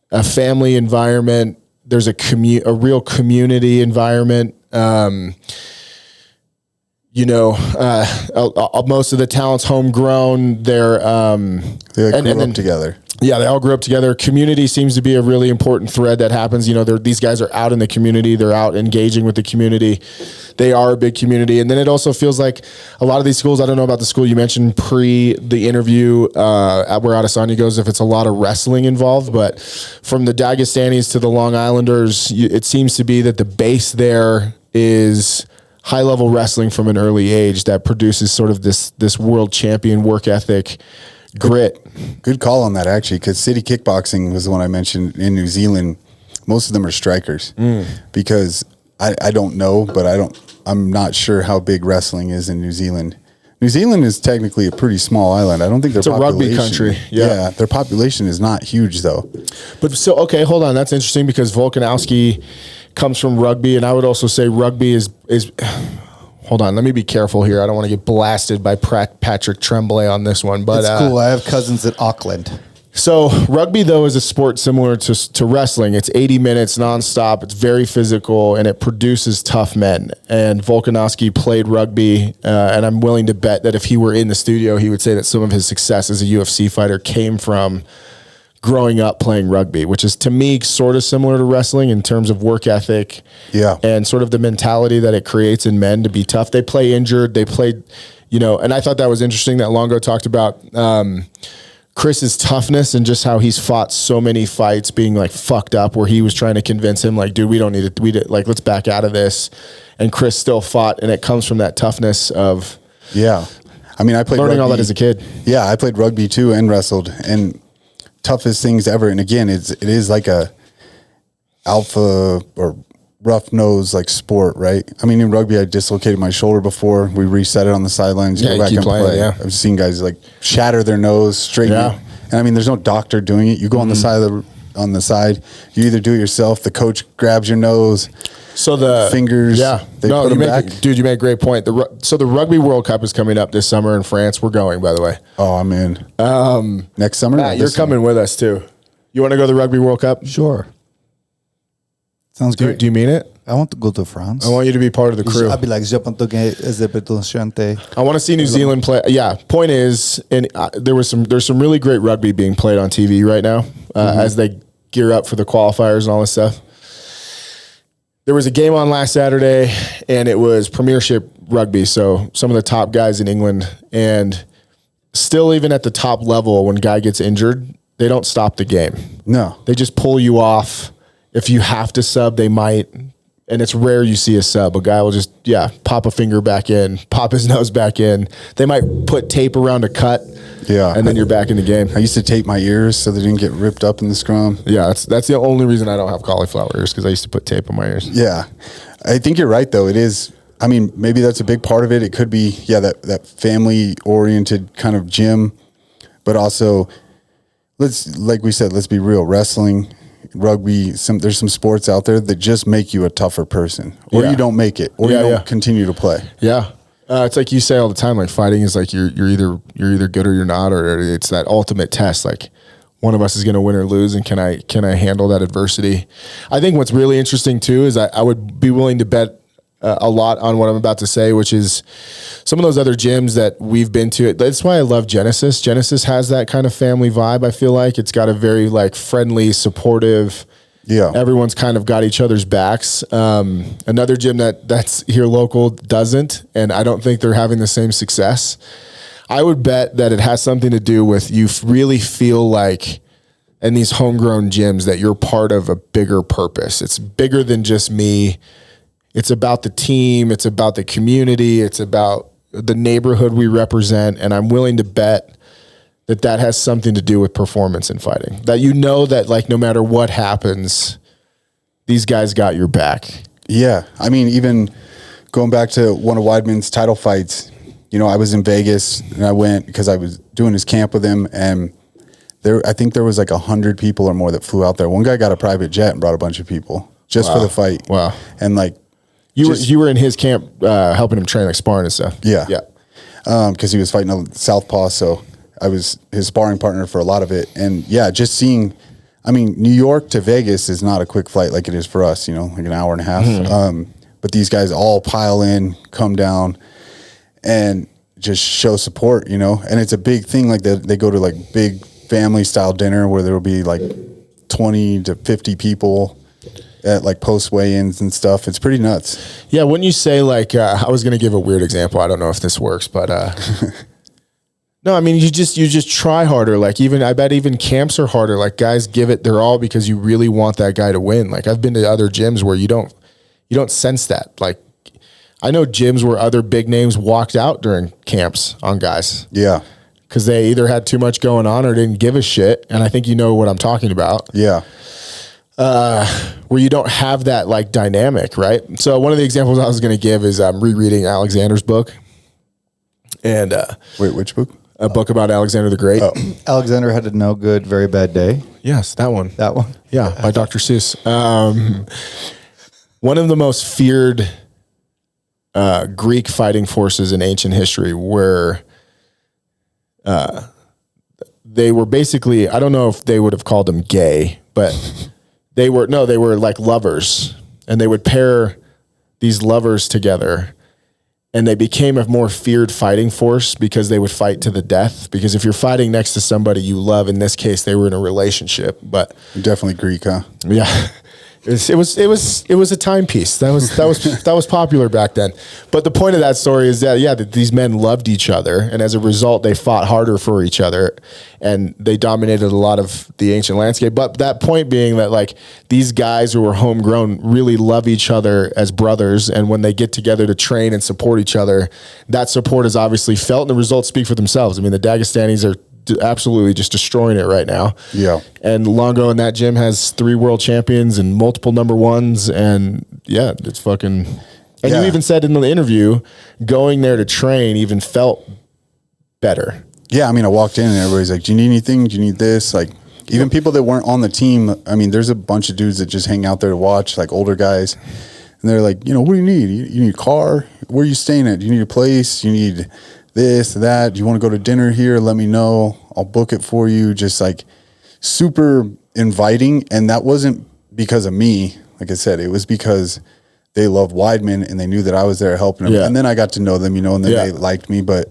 a family environment, there's a real community environment. Most of the talent's homegrown. They grew up together. Yeah, they all grew up together. Community seems to be a really important thread that happens. These guys are out in the community. They're out engaging with the community. They are a big community. And then it also feels like a lot of these schools, I don't know about the school you mentioned pre the interview where Adesanya goes, if it's a lot of wrestling involved. But from the Dagestanis to the Long Islanders, it seems to be that the base there is high-level wrestling from an early age that produces sort of this world champion work ethic, grit. Good call on that, actually, because City Kickboxing was the one I mentioned in New Zealand. Most of them are strikers because I don't know, but I'm not sure how big wrestling is in New Zealand. New Zealand is technically a pretty small island. I don't think it's a rugby country. Yeah, their population is not huge though. But so, okay, hold on. That's interesting because Volkanovski comes from rugby, and I would also say rugby is hold on, let me be careful here. I don't want to get blasted by Patrick Tremblay on this one. But it's cool. I have cousins at Auckland. So rugby, though, is a sport similar to wrestling. It's 80 minutes nonstop. It's very physical, and it produces tough men. And Volkanovski played rugby, and I'm willing to bet that if he were in the studio, he would say that some of his success as a UFC fighter came from growing up playing rugby, which is, to me, sort of similar to wrestling in terms of work ethic, and sort of the mentality that it creates in men to be tough. They play injured. They played, and I thought that was interesting that Longo talked about Chris's toughness and just how he's fought so many fights being like fucked up, where he was trying to convince him like, dude, we don't need it. Let's back out of this. And Chris still fought. And it comes from that toughness of, I mean, I played learning rugby, all that as a kid. Yeah. I played rugby too and wrestled, and toughest things ever. And again, it is like a alpha or rough nose like sport, right? I mean, in rugby, I dislocated my shoulder before. We reset it on the sidelines. Yeah, go back keep and playing, play. yeah. I've seen guys like shatter their nose, straighten it. And I mean, there's no doctor doing it. You go on the side. You either do it yourself. The coach grabs your nose. So the fingers, they put them back. Dude, you made a great point. So the Rugby World Cup is coming up this summer in France. We're going, by the way. Oh, I'm in. Next summer? Matt, you're coming with us too. You want to go to the Rugby World Cup? Sure. Sounds great. Do you mean it? I want to go to France. I want you to be part of the crew. I'll be like, I want to see New Zealand play. Yeah. Point is, and there's some really great rugby being played on TV right now as they gear up for the qualifiers and all this stuff. There was a game on last Saturday, and it was Premiership rugby. So some of the top guys in England, and still even at the top level, when guy gets injured, they don't stop the game. No. They just pull you off. If you have to sub, they might. And it's rare you see a sub. A guy will just, pop a finger back in, pop his nose back in. They might put tape around a cut. Yeah. And then you're back in the game. I used to tape my ears so they didn't get ripped up in the scrum. Yeah, that's the only reason I don't have cauliflower ears, because I used to put tape on my ears. Yeah. I think you're right, though. It is. I mean, maybe that's a big part of it. It could be, that family-oriented kind of gym. But also, like we said, let's be real. Wrestling, rugby, there's some sports out there that just make you a tougher person. Or you don't make it. Or you don't continue to play. Yeah. It's like you say all the time, like fighting is like you're either good or you're not, or it's that ultimate test. Like one of us is going to win or lose, and can I handle that adversity? I think what's really interesting too is I would be willing to bet a lot on what I'm about to say, which is some of those other gyms that we've been to. That's why I love Genesis. Genesis has that kind of family vibe. I feel like it's got a very like friendly, supportive. Yeah, everyone's kind of got each other's backs. Another gym that's here local doesn't, and I don't think they're having the same success. I would bet that it has something to do with you really feel like in these homegrown gyms that you're part of a bigger purpose. It's bigger than just me. It's about the team. It's about the community. It's about the neighborhood we represent, and I'm willing to bet that has something to do with performance in fighting. That that like no matter what happens, these guys got your back. Yeah. I mean, even going back to one of Weidman's title fights, I was in Vegas and I went because I was doing his camp with him, and I think there was like 100 people or more that flew out there. One guy got a private jet and brought a bunch of people just for the fight. Wow. And like you were in his camp helping him train, like sparring and stuff. Yeah. Yeah. Because he was fighting a southpaw, so I was his sparring partner for a lot of it. And just seeing, New York to Vegas is not a quick flight like it is for us, like an hour and a half. Mm-hmm. But these guys all pile in, come down, and just show support, and it's a big thing. Like they go to like big family style dinner where there will be like 20 to 50 people at like post weigh-ins and stuff. It's pretty nuts. Yeah. When you say like, I was going to give a weird example. I don't know if this works, but, no, you just try harder. Like I bet even camps are harder. Like guys give it their all because you really want that guy to win. Like I've been to other gyms where you don't sense that. Like I know gyms where other big names walked out during camps on guys. Yeah. Cause they either had too much going on or didn't give a shit. And I think you know what I'm talking about. Yeah. Where you don't have that like dynamic, right? So one of the examples I was going to give is I'm rereading Alexander's book. And wait, which book? A book about Alexander the Great. Oh. Alexander had a no good, very bad day. Yes, that one. That one? Yeah, by Dr. Seuss. One of the most feared Greek fighting forces in ancient history were they were basically, I don't know if they would have called them gay, but they were like lovers, and they would pair these lovers together. And they became a more feared fighting force because they would fight to the death. Because if you're fighting next to somebody you love, in this case, they were in a relationship. But definitely Greek, huh? Yeah, it was a timepiece. That was popular back then. But the point of that story is that these men loved each other, and as a result, they fought harder for each other, and they dominated a lot of the ancient landscape. But that point being that like these guys who were homegrown really love each other as brothers, and when they get together to train and support each other, that support is obviously felt, and the results speak for themselves. The Dagestanis are absolutely just destroying it right now. Yeah. And Longo in that gym has 3 world champions and multiple number ones, and it's fucking. And you even said in the interview, going there to train even felt better. Yeah, I walked in and everybody's like, "Do you need anything? Do you need this?" Like, even people that weren't on the team. There's a bunch of dudes that just hang out there to watch, like older guys, and they're like, "What do you need? You need a car? Where are you staying at? Do you need a place? You need this, that? Do you want to go to dinner here? Let me know. I'll book it for you." Just like super inviting. And that wasn't because of me. Like I said, it was because they loved Weidman and they knew that I was there helping them. Yeah. And then I got to know them, and then they liked me. But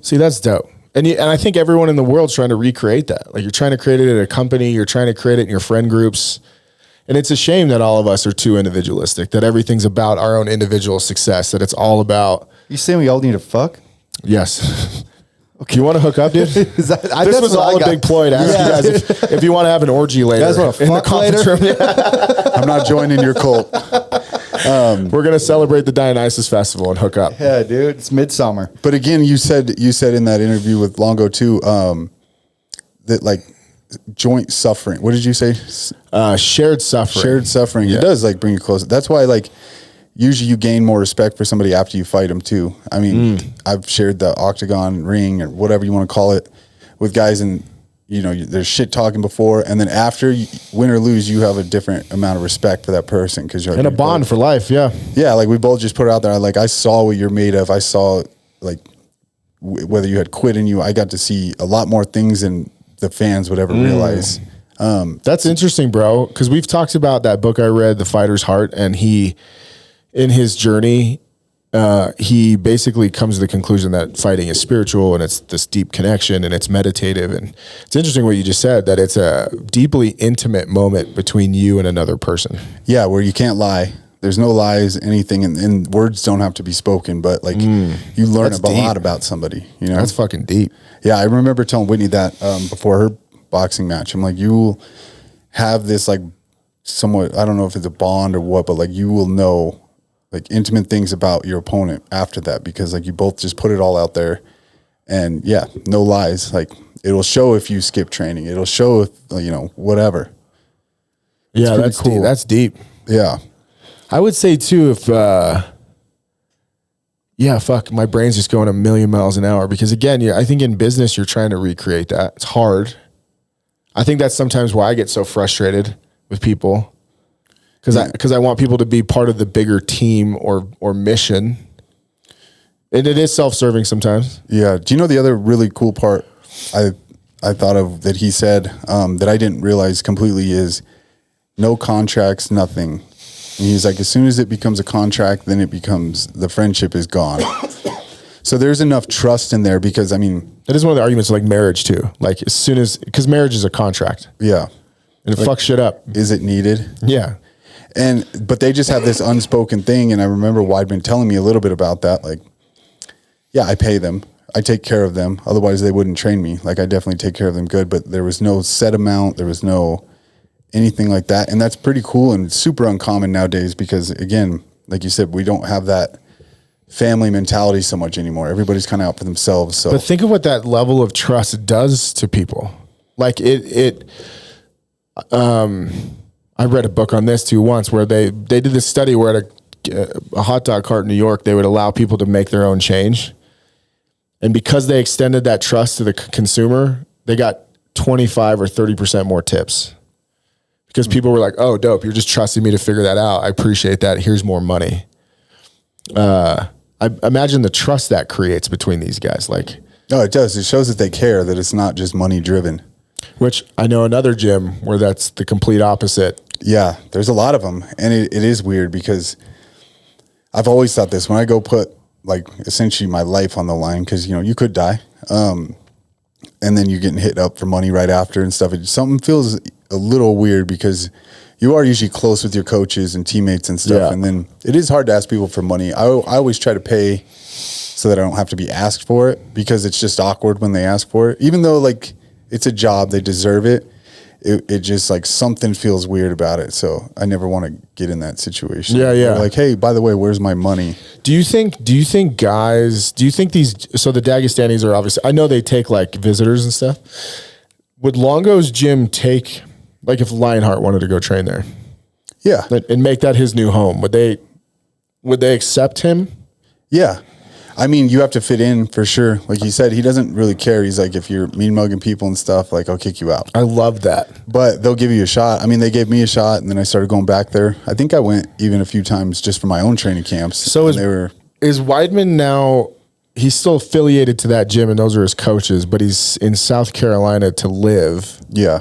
see, that's dope. And I think everyone in the world's trying to recreate that. Like you're trying to create it at a company, you're trying to create it in your friend groups. And it's a shame that all of us are too individualistic, that everything's about our own individual success, that it's all about. You saying we all need to fuck? Yes. You want to hook up, dude? Is that- This that's was what I all a got. big ploy to ask Yeah. you guys if you want to have an orgy later guys wanna in the fuck conference later? room. I'm not joining your cult. We're gonna celebrate the Dionysus Festival and hook up. Yeah, dude. It's midsummer. But again, you said in that interview with Longo too, that like joint suffering. What did you say? Shared suffering. Shared suffering. Yeah. It does like bring you closer. That's why like usually you gain more respect for somebody after you fight them too. I mean, I've shared the octagon ring or whatever you want to call it with guys, and you know, there's shit talking before, and then after, win or lose, you have a different amount of respect for that person because you're And a bond for life, yeah. Yeah, like we both just put it out there. Like I saw what you're made of. I saw like whether you had quit in you. I got to see a lot more things than the fans would ever realize. That's interesting, bro, because we've talked about that book I read, The Fighter's Heart, and he, in his journey, he basically comes to the conclusion that fighting is spiritual and it's this deep connection and it's meditative. And it's interesting what you just said, that it's a deeply intimate moment between you and another person. Yeah, where you can't lie. There's no lies, anything, and words don't have to be spoken, but like you learn That's a lot deep. about somebody. You know, That's fucking deep. yeah. I remember telling Whitney that before her boxing match. I'm like, you will have this like somewhat. I don't know if it's a bond or what, but like you will know like intimate things about your opponent after that because like you both just put it all out there, and yeah, no lies. Like it'll show if you skip training. It'll show if you know whatever. Yeah, pretty that's cool. deep. That's deep. Yeah. I would say too, if my brain's just going a million miles an hour because again, I think in business you're trying to recreate that. It's hard. I think that's sometimes why I get so frustrated with people because I want people to be part of the bigger team or mission, and it is self-serving sometimes. Yeah. Do you know the other really cool part I thought of that he said that I didn't realize completely is no contracts, nothing. And he's like, as soon as it becomes a contract, then it becomes the friendship is gone. So there's enough trust in there because I mean, That is one of the arguments of like marriage too. Like as soon as, because marriage is a contract yeah, and it fucks shit up. is it needed? Yeah. But they just have this unspoken thing. And I remember Weidman telling me a little bit about that. Like, yeah, I pay them. I take care of them. Otherwise they wouldn't train me. Like I definitely take care of them good, but there was no set amount. There was no anything like that. And that's pretty cool and super uncommon nowadays because again, like you said, we don't have that family mentality so much anymore. Everybody's kind of out for themselves. So But think of what that level of trust does to people. Like I read a book on this too once where they did this study where at a hot dog cart in New York, they would allow people to make their own change. And because they extended that trust to the consumer, they got 25 or 30% more tips. Because people were like, oh, dope, you're just trusting me to figure that out. I appreciate that. Here's more money. I imagine the trust that creates between these guys. Like, no, it does. It shows that they care, that it's not just money driven. which I know another gym where that's the complete opposite. Yeah, there's a lot of them. And it is weird because I've always thought this when I go put like essentially my life on the line, because, you know, you could die. And then you're getting hit up for money right after and stuff. Something feels a little weird because you are usually close with your coaches and teammates and stuff. Yeah. And then it is hard to ask people for money. I always try to pay so that I don't have to be asked for it because it's just awkward when they ask for it. Even though like it's a job, they deserve it. It just like something feels weird about it. So I never want to get in that situation. Yeah, yeah. They're like, hey, by the way, where's my money? Do you think these, so the Dagestanis are obviously, I know they take like visitors and stuff. Would Longo's gym take, like if Lionheart wanted to go train there Yeah. and make that his new home, would they accept him? Yeah. I mean, you have to fit in for sure. Like he said, he doesn't really care. He's like, if you're mean mugging people and stuff, like I'll kick you out. I love that. But they'll give you a shot. I mean, they gave me a shot and then I started going back there. I think I went even a few times just for my own training camps. So and they were, is Weidman now, he's still affiliated to that gym and those are his coaches, but he's in South Carolina to live. yeah.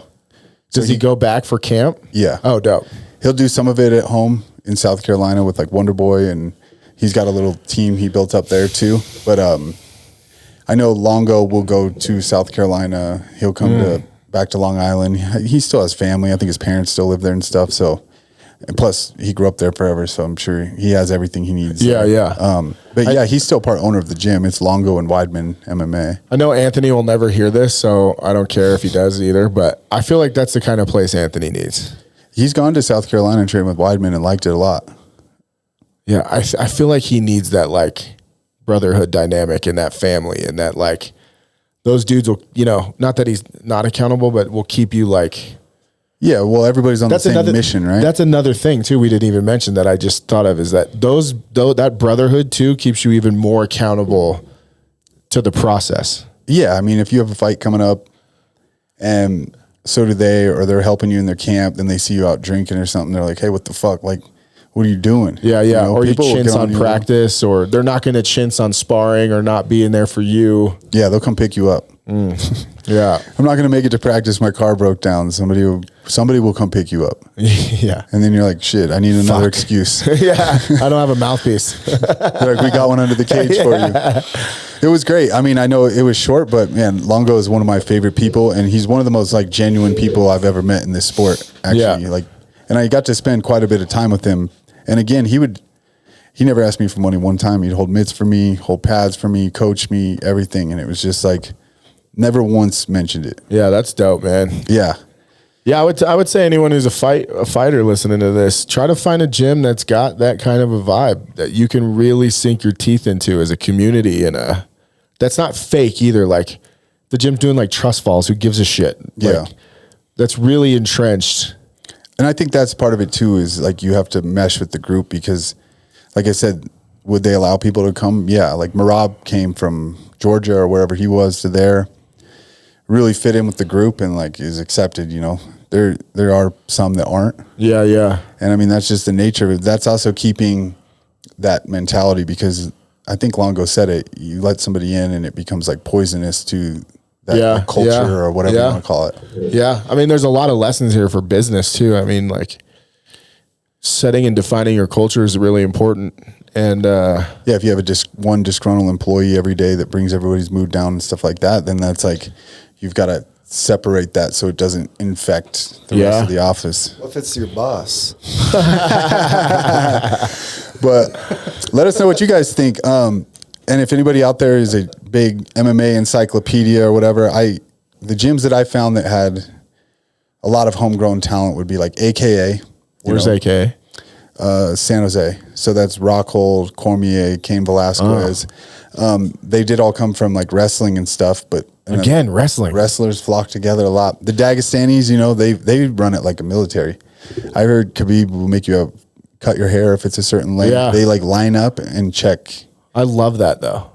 Does he go back for camp? Yeah. Oh, dope. He'll do some of it at home in South Carolina with like Wonder Boy, and he's got a little team he built up there too. But I know Longo will go to South Carolina. He'll come back to Long Island. He still has family. I think his parents still live there and stuff. So And plus, he grew up there forever, so I'm sure he has everything he needs. Yeah, there. yeah. But yeah, he's still part owner of the gym. It's Longo and Weidman MMA. I know Anthony will never hear this, so I don't care if he does either, but I feel like that's the kind of place Anthony needs. He's gone to South Carolina and trained with Weidman and liked it a lot. Yeah, I feel like he needs that like brotherhood dynamic in that family, and that like those dudes will, you know, not that he's not accountable, but will keep you like. Yeah, well, everybody's on the same mission, right? That's another thing too. We didn't even mention that I just thought of is that that brotherhood too keeps you even more accountable to the process. Yeah, I mean, if you have a fight coming up, and so do they, or they're helping you in their camp, then they see you out drinking or something, they're like, "Hey, what the fuck? Like, what are you doing?" Yeah, yeah. You know, or you people will chintz get on you. practice, or they're not going to chintz on sparring or not being there for you. Yeah, they'll come pick you up. Yeah, I'm not going to make it to practice. My car broke down. Somebody will come pick you up. yeah, And then you're like, shit, I need another excuse. yeah. I don't have a mouthpiece. They're like, we got one under the cage for you. It was great. I mean, I know it was short, but man, Longo is one of my favorite people, and he's one of the most like genuine people I've ever met in this sport. Actually, Yeah. like, and I got to spend quite a bit of time with him. And again, he never asked me for money one time. He'd hold mitts for me, hold pads for me, coach me, everything, and it was just like never once mentioned it. Yeah, that's dope, man. Yeah. Yeah, I would say anyone who's a fighter listening to this, try to find a gym that's got that kind of a vibe that you can really sink your teeth into as a community, and that's not fake either. Like the gym's doing like trust falls. Who gives a shit? Yeah. Like, that's really entrenched. And I think that's part of it too, is like you have to mesh with the group because, like I said, would they allow people to come? Yeah, like Marab came from Georgia or wherever he was to there, really fit in with the group and like is accepted, you know. There are some that aren't. Yeah, yeah. And I mean, that's just the nature of it. That's also keeping that mentality because I think Longo said it, you let somebody in and it becomes like poisonous to that culture or whatever you want to call it. Yeah. I mean, there's a lot of lessons here for business too. I mean, like setting and defining your culture is really important. And yeah, if you have one disgruntled employee every day that brings everybody's mood down and stuff like that, then that's like, you've got to separate that so it doesn't infect the rest of the office. What if it's your boss? But let us know what you guys think. And if anybody out there is a big MMA encyclopedia or whatever, the gyms that I found that had a lot of homegrown talent would be like AKA. Where's AKA? San Jose. So that's Rockhold, Cormier, Cain Velasquez. They did all come from like wrestling and stuff, but Again, wrestling. Wrestlers flock together a lot. The Dagestanis, you know, they run it like a military. I heard Khabib will make you cut your hair if it's a certain length. Yeah. They like line up and check. I love that though.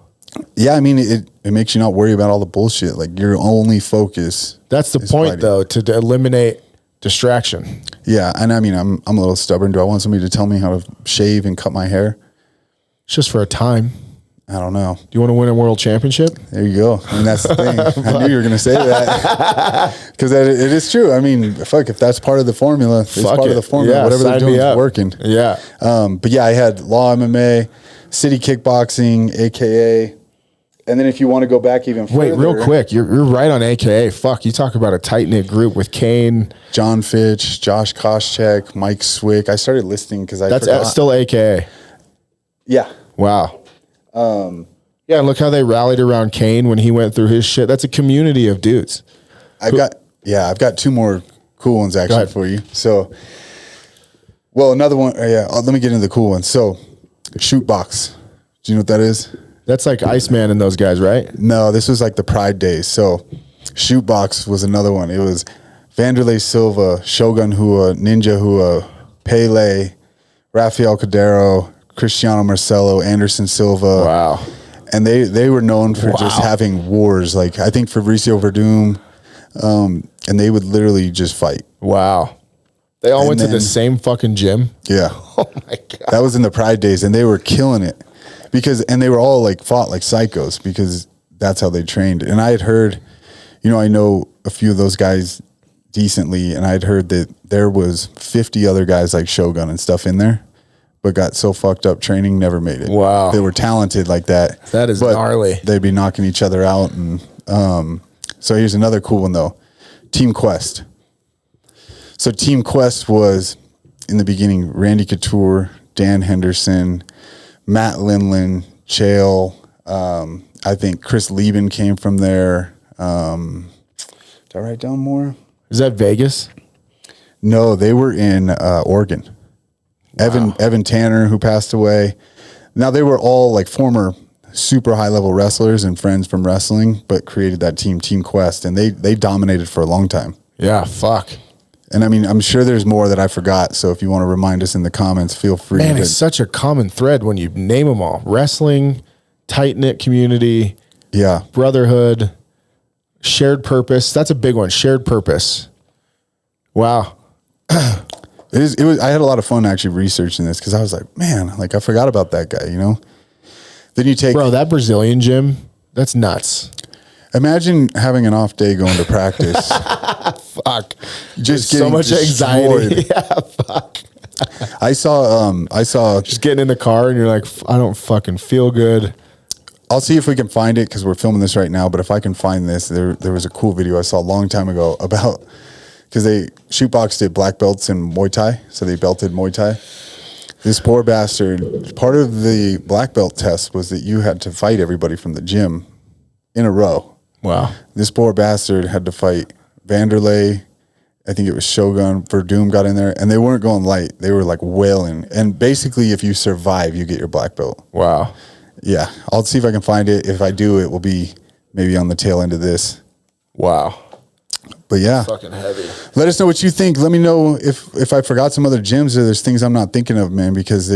Yeah, I mean, it makes you not worry about all the bullshit. Like your only focus. That's the point though, to eliminate distraction. Yeah, and I mean, I'm a little stubborn. Do I want somebody to tell me how to shave and cut my hair? It's just for a time. I don't know. Do you want to win a world championship? There you go. I mean, that's the thing. I knew you were going to say that because it is true. I mean, fuck, if that's part of the formula, it's part of the formula. Yeah, whatever they're sign me doing is up. working. Yeah. But yeah, I had Law MMA, City Kickboxing, AKA. And then if you want to go back even further. Wait, real quick. You're right on AKA. Fuck, you talk about a tight-knit group with Kane. John Fitch, Josh Koscheck, Mike Swick. I started listing because That's forgot. still AKA. Yeah. Wow. Yeah, look how they rallied around Kane when he went through his shit. That's a community of dudes. I've got two more cool ones actually for you. So, well, another one. Let me get into the cool ones. So, Shoot Box. Do you know what that is? That's like Iceman and those guys, right? No, this was like the Pride days. So, Shoot Box was another one. It was Vanderlei Silva, Shogun Hua, Ninja Hua, Pele, Rafael Cordero, Cristiano Marcelo, Anderson Silva. Wow. And they were known for just having wars. Like, I think Fabricio Verdum, and they would literally just fight. Wow. They all And went to the then- same fucking gym? Yeah. Oh my God. That was in the Pride days, and they were killing it and they were all like fought like psychos because that's how they trained. And I had heard, you know, I know a few of those guys decently, and I'd heard that there was 50 other guys like Shogun and stuff in there, but got so fucked up training, never made it. Wow. They were talented like that. That is but gnarly. They'd be knocking each other out. And so here's another cool one though. Team Quest. So Team Quest was in the beginning, Randy Couture, Dan Henderson, Matt Lindland, Chael. I think Chris Lieben came from there. Did I write down more? Is that Vegas? No, they were in Oregon. Wow. Evan Tanner, who passed away. Now, they were all like former super high-level wrestlers and friends from wrestling, but created that Team Quest, and they dominated for a long time. Yeah, fuck. And I mean, I'm sure there's more that I forgot, so if you want to remind us in the comments, feel free. Man, it's such a common thread when you name them all. Wrestling, tight-knit community, yeah, brotherhood, shared purpose. That's a big one, shared purpose. Wow. It was. I had a lot of fun actually researching this because I was like, man, like I forgot about that guy, you know? Then you take... Bro, that Brazilian gym, that's nuts. Imagine having an off day going to practice. Fuck. Just so much anxiety. Yeah, fuck. I saw just getting in the car and you're like, I don't fucking feel good. I'll see if we can find it because we're filming this right now. But if I can find this, there was a cool video I saw a long time ago about, because they shootboxed did black belts in Muay Thai. So they belted Muay Thai. This poor bastard, part of the black belt test was that you had to fight everybody from the gym in a row. Wow. This poor bastard had to fight Vanderlei. I think it was Shogun. Verdum got in there, and they weren't going light. They were like wailing. And basically, if you survive, you get your black belt. Wow. Yeah. I'll see if I can find it. If I do, it will be maybe on the tail end of this. Wow. But yeah. Fucking heavy. Let us know what you think. Let me know if I forgot some other gyms or there's things I'm not thinking of, man, because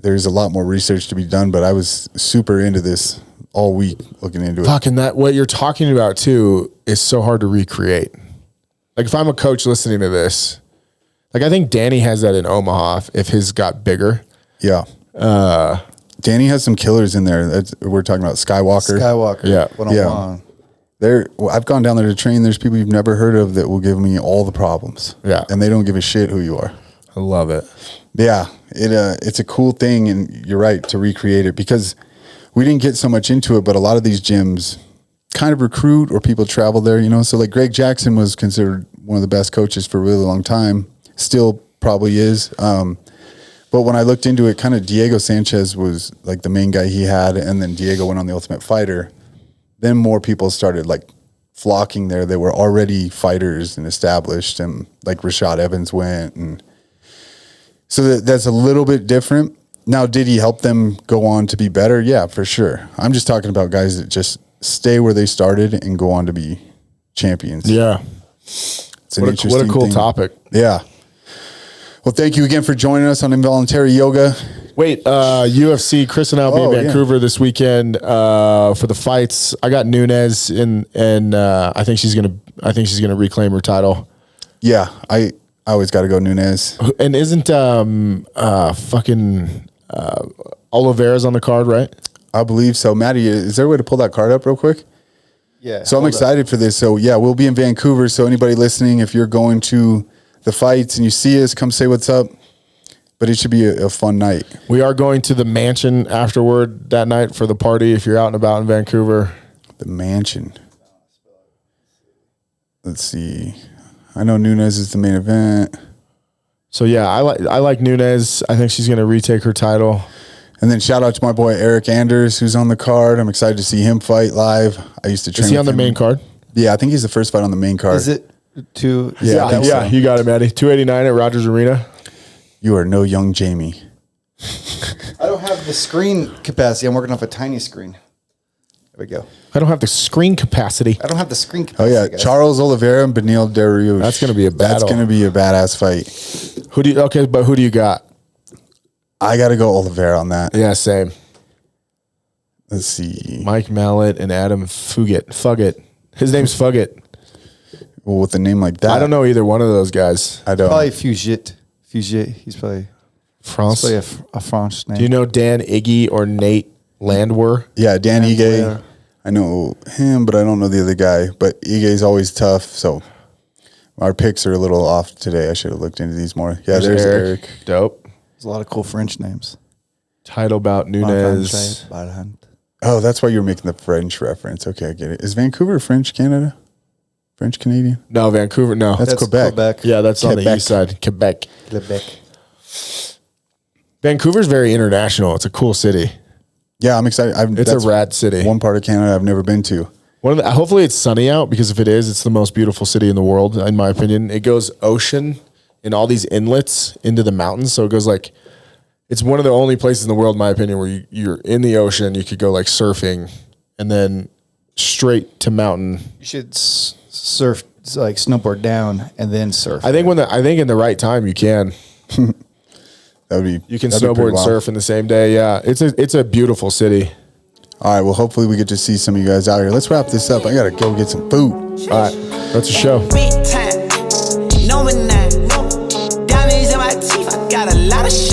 there's a lot more research to be done. But I was super into this all week looking into it. Fucking that, what you're talking about too is so hard to recreate. Like if I'm a coach listening to this, like I think Danny has that in Omaha if his got bigger. Yeah. Danny has some killers in there. We're talking about Skywalker. Yeah. Yeah. I've gone down there to train. There's people you've never heard of that will give me all the problems. Yeah. And they don't give a shit who you are. I love it. Yeah. It's a cool thing. And you're right to recreate it because we didn't get so much into it, but a lot of these gyms kind of recruit or people travel there, you know? So like Greg Jackson was considered one of the best coaches for a really long time. Still probably is. But when I looked into it, kind of Diego Sanchez was like the main guy he had. And then Diego went on The Ultimate Fighter. Then more people started like flocking there. They were already fighters and established, and like Rashad Evans went. And so that's a little bit different. Now, did he help them go on to be better? Yeah, for sure. I'm just talking about guys that just stay where they started and go on to be champions. Yeah. It's an interesting what a cool thing. topic. Yeah. Well, thank you again for joining us on Involuntary Yoga. Wait, UFC, Chris and I will be in Vancouver this weekend for the fights. I got Nunes and I think she's gonna reclaim her title. Yeah, I always got to go Nunes. And isn't Oliveira's on the card, right? I believe so. Matty, is there a way to pull that card up real quick? Yeah. So I'm excited for this. So yeah, we'll be in Vancouver. So anybody listening, if you're going to the fights and you see us, come say what's up. But it should be a fun night. We are going to the mansion afterward that night for the party. If you're out and about in Vancouver, The mansion. Let's see. I know Nunes is the main event. So yeah, I like Nunes. I think she's going to retake her title. And then shout out to my boy Eric Anders, who's on the card. I'm excited to see him fight live. I used to train. Is he on with the him. main card? Yeah, I think he's the first fight on the main card. Is it two? Yeah, I think so. You got it, Matty. 289 at Rogers Arena. You are no young Jamie. I don't have the screen capacity. I'm working off a tiny screen. There we go. I don't have the screen capacity. I don't have the screen Oh capacity. yeah, guys. Charles Oliveira and Beneil Dariush. That's gonna be a battle. That's gonna be a badass fight. Who do you got? I got to go Oliveira on that. Yeah, same. Let's see. Mike Mallet and Adam Fuggett. His name's Fuggett. Well, with a name like that, I don't know either one of those guys. I don't. Probably Fugiet. He's probably France. a French name. Do you know Dan Iggy or Nate Landwehr? Yeah, Dan Ige. Landwehr. I know him, but I don't know the other guy. But Ige's always tough, so our picks are a little off today. I should have looked into these more. Yeah, there's Eric. Dope. There's a lot of cool French names. Title bout Nunes. Oh, that's why you were making the French reference. Okay, I get it. Is Vancouver French Canada? French Canadian? No, Vancouver. No, That's Quebec. yeah, that's on the Quebec. east side. Quebec. Vancouver's very international. It's a cool city. Yeah, I'm excited. It's a rad city. One part of Canada I've never been to. Hopefully it's sunny out, because if it is, it's the most beautiful city in the world, in my opinion. It goes ocean in all these inlets into the mountains. So it goes like, it's one of the only places in the world, in my opinion, where you're in the ocean. You could go like surfing and then straight to mountain. You should surf, like snowboard down and then surf. I think in the right time you can. That would be. You can that'd be snowboard pretty and wild. surf in the same day. Yeah, it's a beautiful city. All right. Well, hopefully we get to see some of you guys out here. Let's wrap this up. I gotta go get some food. All right, that's a show. Big time, knowing that diamonds in my teeth, I got a lot of shit.